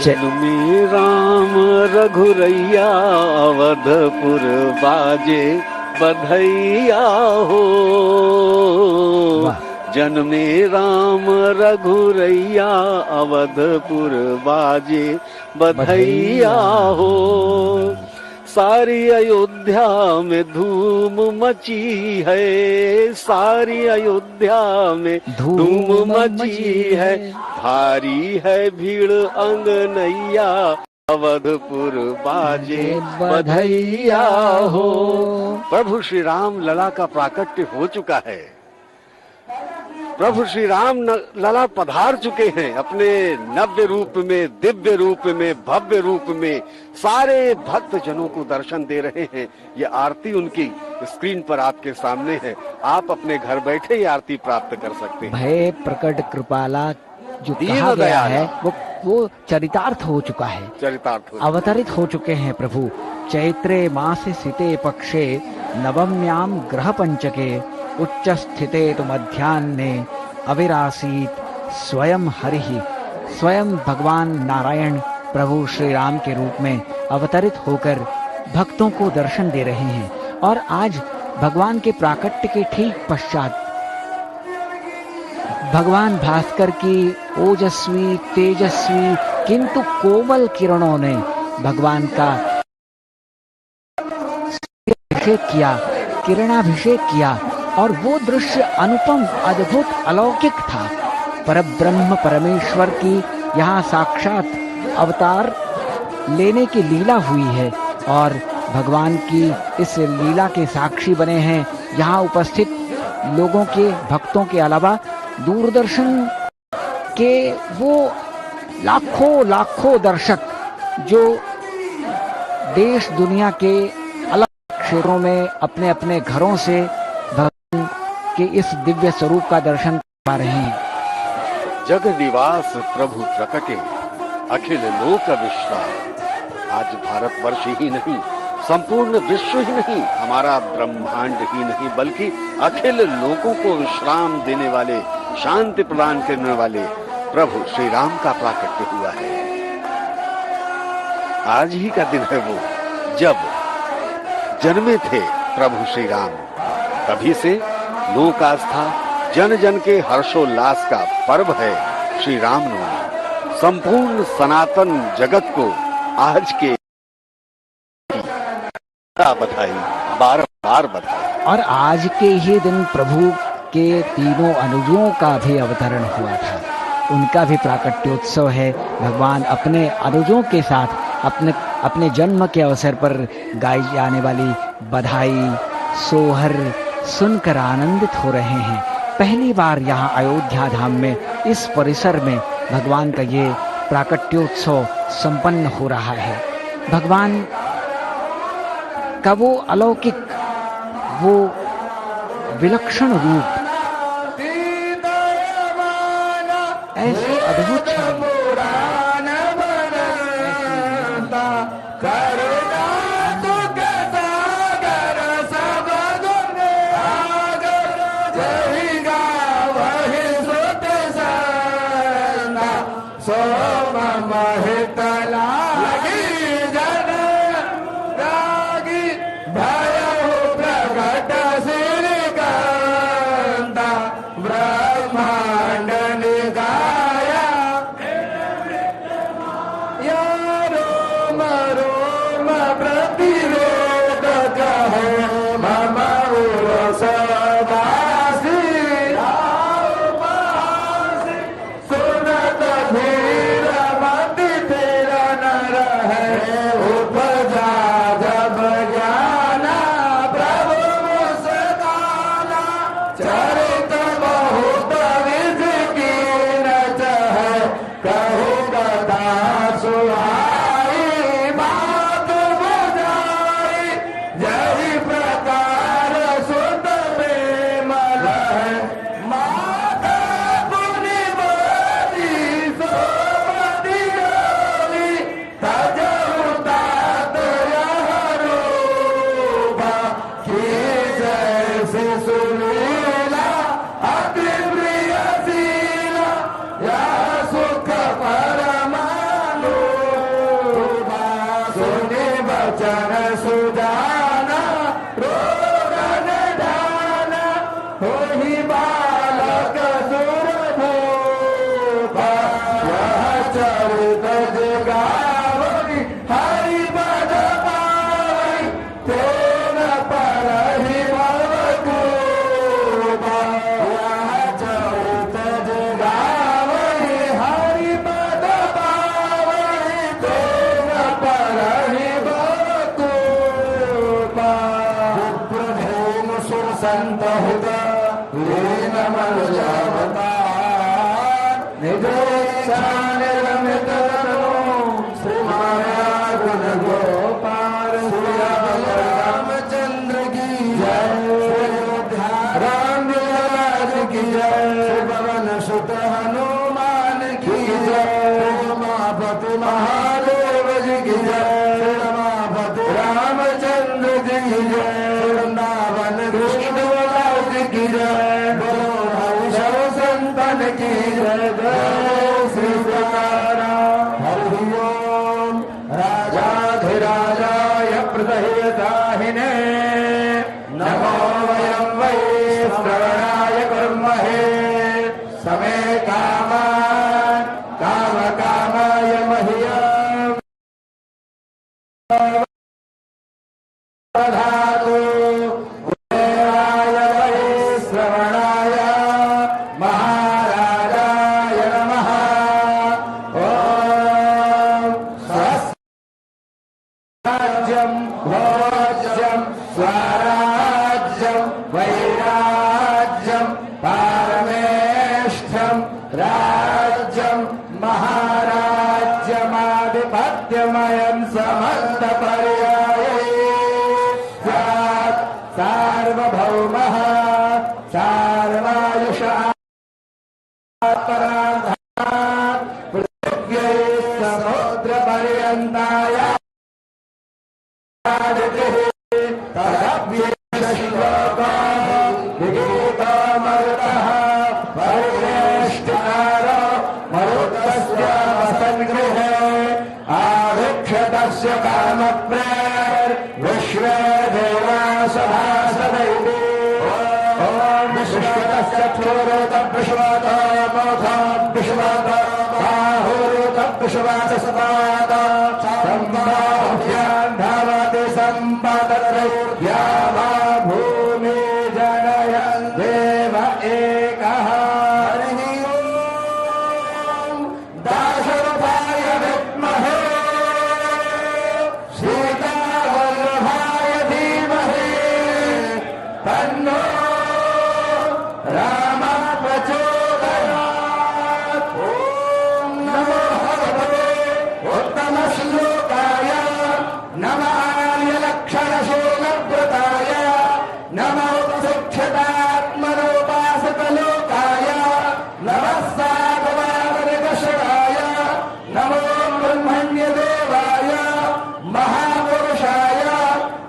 जन्मे राम रघुरैया अवधपुर बाजे बधैया हो। जन्मे राम रघुरैया अवधपुर बाजे बधैया हो। सारी अयोध्या में धूम मची है, सारी अयोध्या में धूम मची है। भारी है भीड़ अंगनैया अवधपुर बाजे बधैया हो। प्रभु श्री राम लला का प्राकट्य हो चुका है। प्रभु श्री राम लला पधार चुके हैं अपने नव्य रूप में, दिव्य रूप में, भव्य रूप में। सारे भक्त जनों को दर्शन दे रहे हैं। ये आरती उनकी स्क्रीन पर आपके सामने है। आप अपने घर बैठे ही आरती प्राप्त कर सकते हैं। भय प्रकट कृपाला जो कहा गया है वो चरितार्थ हो चुका है, चरितार्थ अवतरित हो चुके हैं प्रभु। चैत्रे मासे सिते पक्षे नवम्याम ग्रह पंचके उच्च स्थिते तो मध्याह्ने अविरासीत स्वयं हरिहि। स्वयं भगवान नारायण प्रभु श्री राम के रूप में अवतरित होकर भक्तों को दर्शन दे रहे हैं। और आज भगवान के प्राकट्य के ठीक पश्चात भगवान भास्कर की ओजस्वी तेजस्वी किंतु कोमल किरणों ने भगवान का अभिषेक किया, किरणाभिषेक किया। और वो दृश्य अनुपम, अद्भुत, अलौकिक था। परब्रह्म परमेश्वर की यहाँ साक्षात अवतार लेने की लीला हुई है और भगवान की इस लीला के साक्षी बने हैं यहाँ उपस्थित लोगों के, भक्तों के अलावा दूरदर्शन के वो लाखों लाखों दर्शक जो देश दुनिया के अलग क्षेत्रों में अपने अपने घरों से भगवान के इस दिव्य स्वरूप का दर्शन कर पा रहे हैं। जग निवास प्रभु प्रकटे अखिल लोक विश्राम। आज भारतवर्ष ही नहीं, संपूर्ण विश्व ही नहीं, हमारा ब्रह्मांड ही नहीं, बल्कि अखिल लोकों को विश्राम देने वाले, शांति प्रदान करने वाले प्रभु श्री राम का प्राकट्य हुआ है। आज ही का दिन है वो जब जन्मे थे प्रभु श्री राम। तभी से लोक आस्था, जन जन के हर्षोल्लास का पर्व है श्री रामनवमी। संपूर्ण सनातन जगत को आज के बधाई, बार बार बधाई। और आज के ही दिन प्रभु के तीनों अनुजों का भी अवतरण हुआ था, उनका भी प्राकट्योत्सव है। भगवान अपने अनुजों के साथ अपने जन्म के अवसर पर गाई जाने वाली बधाई, सोहर सुनकर आनंदित हो रहे हैं। पहली बार यहाँ अयोध्या धाम में, इस परिसर में भगवान का ये प्राकट्योत्सव संपन्न हो रहा है। भगवान का वो अलौकिक, वो विलक्षण रूप, ऐसी अद्भुत छवि, लोचन सुजाना रोगन दाना होहि बालक सुरभूपा यह चरित जगावि हरि पद पावि तेन परहि भवतूपा यह चरित जगावि हरि पद पावि तेन परहि भवतूपा विप्रधेन सुर संत हित लीन मनुजावतार निदेशान रमित श्रीमाया गुण गोपाल रामचंद्र की जय राम राज की जय पवन सुत हनुमान की जय उमापति महादेव जी की जय रमापति रामचंद्र जी की जय वृंदावन कृष्ण जी की जय बोलो हरिशव संतन की जय जय श्री सीताराम हरि ओम राजाधिराजाय प्रदयताहिने नमो वयं वै श्रवणाय कुर्महे समे कामान् कामकामाय मह्यम् दधातु कुबेराय वै श्रवणाय महाराजाय नमः ॐ स्वस्ति भोज्यं स्वराज्यं वैराज्यं पारमेष्ठ्यं राज्यं महाराज्यमाधिपत्यमयं समस्तपर्याये स्यात् सार्वभौमः सार्वायुषः परान्धात् पृथिव्यै समुद्रपर्यन्ताय आभिक्षतस्य कामप्रेर विश्वे देवा सभासदैवे ॐ विश्वतस्य क्षोरोत विश्वत मोथा विश्वत बाहुरोत विश्वास सपाद सम्बाभ्यां धावति सम्पदत्रया वा भूमि जनयन् देव एकः हरिः ओम् दाशरथाय विद्महे सीतावल्लभाय धीमहि तन्नो रामः प्रचोदयात् ॐ नमो भगवते उत्तमश्लोकाय नमः आर्यलक्षणशूलव्रताय नमो शिक्षितात्मनोपासकलोकाय नमः साधवावनिकषणाय नमो ब्रह्मण्यदेवाय महापुरुषाय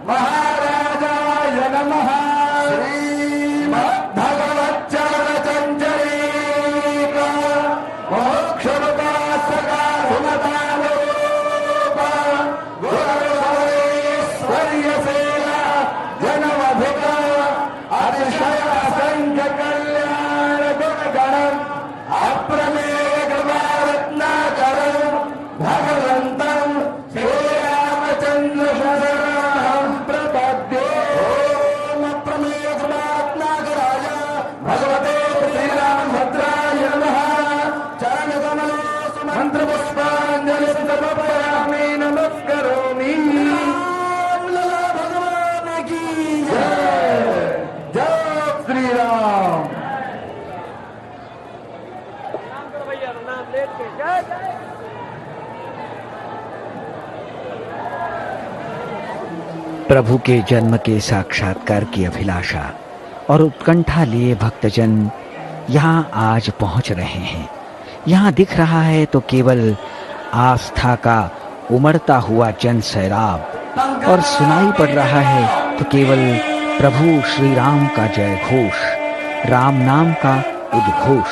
महाराजाय नमः श्रीमद्भगवच्चरणचञ्चरीक मोक्षमुपासकाभिमतालोप गुरुभवेश्वर्यसेना जनमधिक अतिशय असंख्य कल्याण गुणगणम् अप्रमेय कृपारत्नाकरम् भगवन्तम् श्रीरामचन्द्र शरणं प्रपद्ये ॐ अप्रमेय कृपारत्नाकराय भगवते श्रीरामभद्राय नमः चरणकमलेषु मन्त्रपुष्पाञ्जलिं समर्पयामि नमस्करोमि रामलला भगवान की जय जय श्री राम प्रभु के जन्म के साक्षात्कार की अभिलाषा और उत्कंठा लिए भक्तजन यहाँ आज पहुँच रहे हैं। यहाँ दिख रहा है तो केवल आस्था का उमड़ता हुआ जन सैलाब, और सुनाई पड़ रहा है तो केवल प्रभु श्री राम का जय घोष, राम नाम का उद्घोष।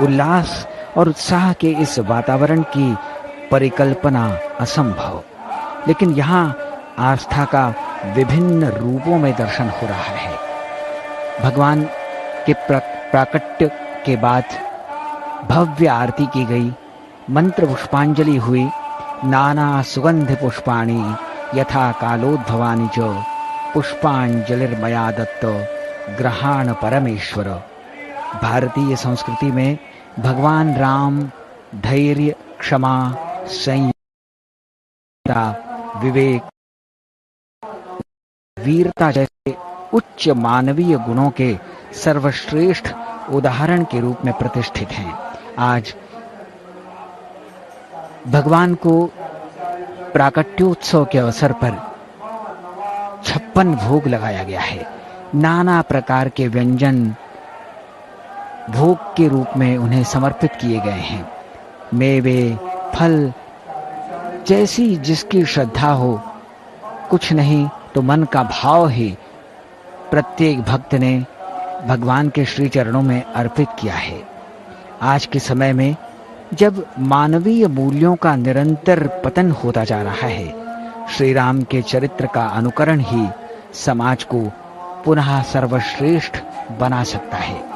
उल्लास और उत्साह के इस वातावरण की परिकल्पना असंभव, लेकिन यहाँ आस्था का विभिन्न रूपों में दर्शन हो रहा है। भगवान के प्राकट्य के बाद भव्य आरती की गई, मंत्र पुष्पांजलि हुई। नाना सुगंध पुष्पाणि यथा कालोद्भवानि च पुष्पांजलिर्मया दत्त ग्रहाण परमेश्वर। भारतीय संस्कृति में भगवान राम धैर्य, क्षमा, संयम, विवेक, वीरता जैसे उच्च मानवीय गुणों के सर्वश्रेष्ठ उदाहरण के रूप में प्रतिष्ठित हैं। आज भगवान को प्राकट्योत्सव के अवसर पर 56 भोग लगाया गया है। नाना प्रकार के व्यंजन भोग के रूप में उन्हें समर्पित किए गए हैं। मेवे, फल, जैसी जिसकी श्रद्धा हो, कुछ नहीं तो मन का भाव ही प्रत्येक भक्त ने भगवान के श्री चरणों में अर्पित किया है। आज के समय में जब मानवीय मूल्यों का निरंतर पतन होता जा रहा है, श्री राम के चरित्र का अनुकरण ही समाज को पुनः सर्वश्रेष्ठ बना सकता है।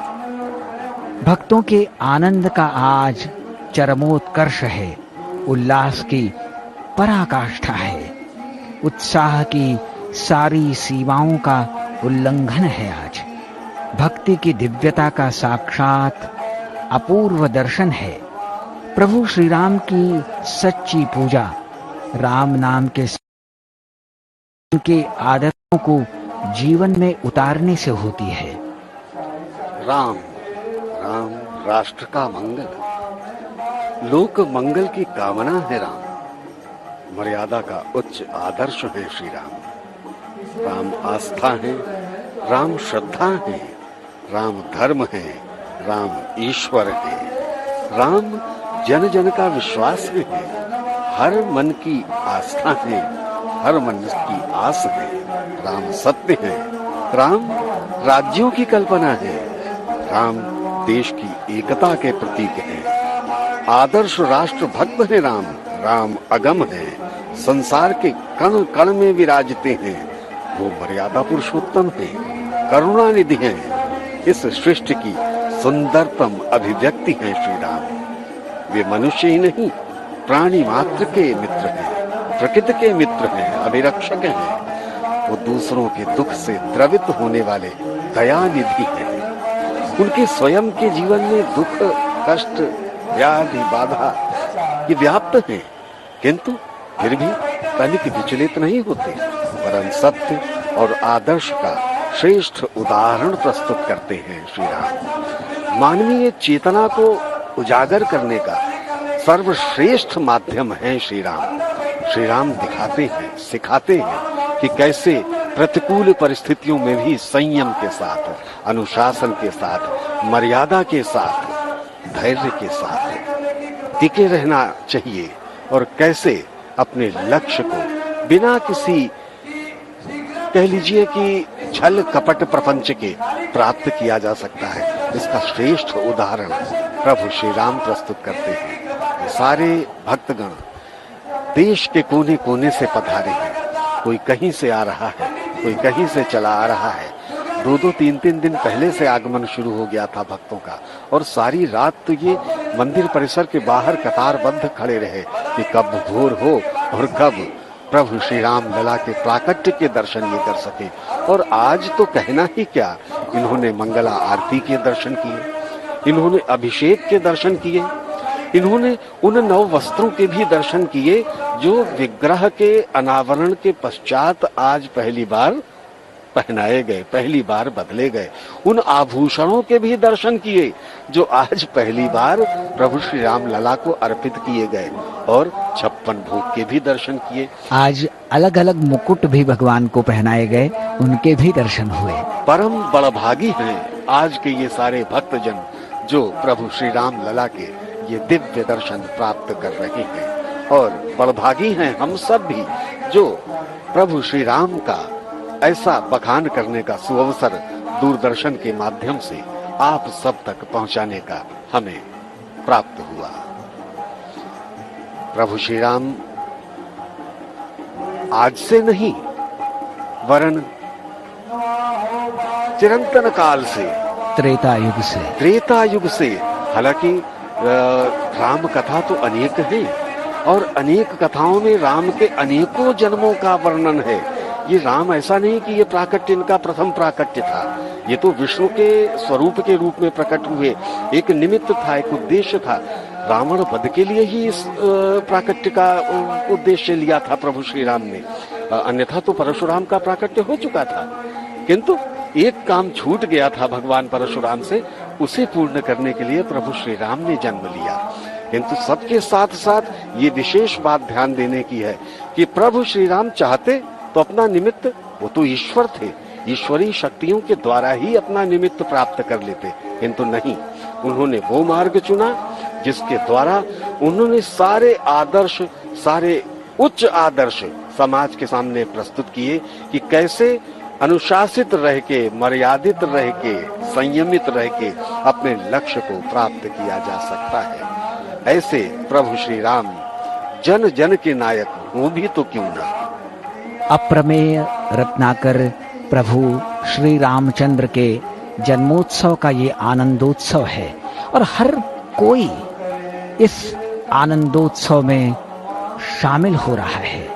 भक्तों के आनंद का आज चरमोत्कर्ष है, उल्लास की पराकाष्ठा है, उत्साह की सारी सीमाओं का उल्लंघन है। आज भक्ति की दिव्यता का साक्षात अपूर्व दर्शन है। प्रभु श्री राम की सच्ची पूजा राम नाम के आदर्शों को जीवन में उतारने से होती है। राम राम राष्ट्र का मंगल, लोक मंगल की कामना है राम। मर्यादा का उच्च आदर्श है श्री राम। राम आस्था है, राम श्रद्धा है, राम धर्म है, राम ईश्वर है, राम जन जन का विश्वास है, हर मन की आस्था है, हर मन की आस है। राम सत्य है, राम राज्यों की कल्पना है, राम देश की एकता के प्रतीक है। आदर्श राष्ट्र भक्त है राम, राम अगम है, संसार के कण कण में विराजते हैं। वो मर्यादा पुरुषोत्तम है, करुणा निधि है, इस सृष्टि की सुंदरतम अभिव्यक्ति है श्री राम। वे मनुष्य ही नहीं, प्राणी मात्र के मित्र हैं, प्रकृति के मित्र हैं, अभिरक्षक हैं। वो दूसरों के दुख से द्रवित होने वाले दया निधि हैं। उनके स्वयं के जीवन में दुख, कष्ट, व्याधि, बाधा ये व्याप्त हैं, किंतु फिर भी तनिक विचलित नहीं होते, वरन सत्य और आदर्श का श्रेष्ठ उदाहरण प्रस्तुत करते हैं श्री राम। मानवीय चेतना को उजागर करने का सर्वश्रेष्ठ माध्यम है श्री राम। श्री राम दिखाते हैं, सिखाते हैं कि कैसे प्रतिकूल परिस्थितियों में भी संयम के साथ, अनुशासन के साथ, मर्यादा के साथ, धैर्य के साथ टिके रहना चाहिए और कैसे अपने लक्ष्य को बिना किसी कह लीजिए कि छल कपट प्रपंच के प्राप्त किया जा सकता है। इसका श्रेष्ठ उदाहरण प्रभु श्री राम प्रस्तुत करते हैं। सारे भक्तगण देश के कोने कोने से पधारे हैं। कोई कहीं से आ रहा है, कोई कहीं से चला आ रहा है। 2-2, 3-3 दिन पहले से आगमन शुरू हो गया था भक्तों का, और सारी रात तो ये मंदिर परिसर के बाहर कतारबद्ध खड़े रहे कि कब भोर हो और कब प्रभु श्री राम लला के प्राकट्य के दर्शन ये कर सके। और आज तो कहना ही क्या, इन्होंने मंगला आरती के दर्शन किए, इन्होंने अभिषेक के दर्शन किए, इन्होंने उन नव वस्त्रों के भी दर्शन किए जो विग्रह के अनावरण के पश्चात आज पहली बार पहनाए गए, पहली बार बदले गए। उन आभूषणों के भी दर्शन किए जो आज पहली बार प्रभु श्री राम लला को अर्पित किए गए, और 56 भोग के भी दर्शन किए। आज अलग अलग मुकुट भी भगवान को पहनाए गए, उनके भी दर्शन हुए। परम बड़भागी हैं आज के ये सारे भक्तजन जो प्रभु श्री राम लला के ये दिव्य दर्शन प्राप्त कर रहे हैं, और बड़भागी हैं हम सब भी जो प्रभु श्री राम का ऐसा बखान करने का सुअवसर दूरदर्शन के माध्यम से आप सब तक पहुंचाने का हमें प्राप्त हुआ। प्रभु श्री राम आज से नहीं वरन चिरंतन काल से, त्रेता युग से। त्रेता युग से। हालांकि राम कथा तो अनेक है और अनेक कथाओं में राम के अनेकों जन्मों का वर्णन है। ये राम ऐसा नहीं कि ये प्राकट्य इनका प्रथम प्राकट्य था, ये तो विष्णु के स्वरूप के रूप में प्रकट हुए। एक निमित्त था, एक उद्देश्य था। रावण वध के लिए ही इस प्राकट्य का उद्देश्य लिया था प्रभु श्री राम ने, अन्यथा तो परशुराम का प्राकट्य हो चुका था। किंतु एक काम छूट गया था भगवान परशुराम से, उसे पूर्ण करने के लिए प्रभु श्री राम ने जन्म लिया। किंतु सबके साथ साथ ये विशेष बात ध्यान देने की है कि प्रभु श्री राम चाहते तो अपना निमित्त, वो तो ईश्वर थे, ईश्वरीय शक्तियों के द्वारा ही अपना निमित्त प्राप्त कर लेते, किंतु नहीं, उन्होंने वो मार्ग चुना जिसके द्वारा उन्होंने सारे आदर्श, सारे उच्च आदर्श समाज के सामने प्रस्तुत किए कि कैसे अनुशासित रह के, मर्यादित रह के, संयमित रह के अपने लक्ष्य को प्राप्त किया जा सकता है। ऐसे प्रभु श्री राम जन जन के नायक हो भी तो क्यों ना। अप्रमेय रत्नाकर प्रभु श्री रामचंद्र के जन्मोत्सव का ये आनंदोत्सव है और हर कोई इस आनंदोत्सव में शामिल हो रहा है।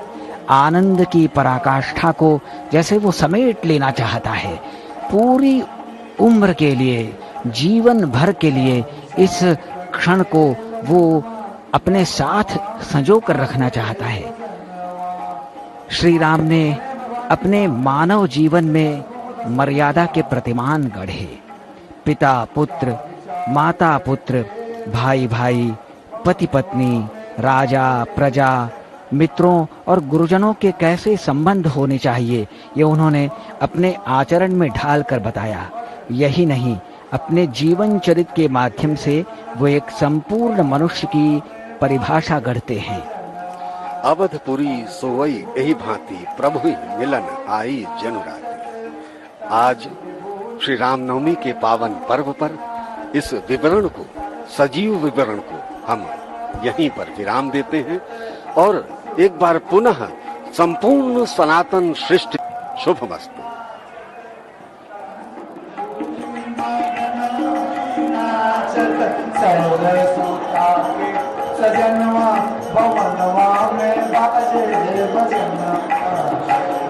आनंद की पराकाष्ठा को जैसे वो समेट लेना चाहता है, पूरी उम्र के लिए, जीवन भर के लिए इस क्षण को वो अपने साथ संजो कर रखना चाहता है। श्री राम ने अपने मानव जीवन में मर्यादा के प्रतिमान गढ़े। पिता पुत्र, माता पुत्र, भाई भाई, पति पत्नी, राजा प्रजा, मित्रों और गुरुजनों के कैसे संबंध होने चाहिए, ये उन्होंने अपने आचरण में ढाल कर बताया। यही नहीं, अपने जीवन चरित्र के माध्यम से वो एक संपूर्ण मनुष्य की परिभाषा गढ़ते हैं। अवधपुरी सोवई यही भांति प्रभु मिलन आई जनुराती। आज श्री रामनवमी के पावन पर्व पर इस विवरण को, सजीव विवरण को हम यहीं पर विराम देते हैं और एक बार पुनः संपूर्ण सनातन सृष्टि शुभमस्तु। सजनवा भवनवा में बाजे बजना।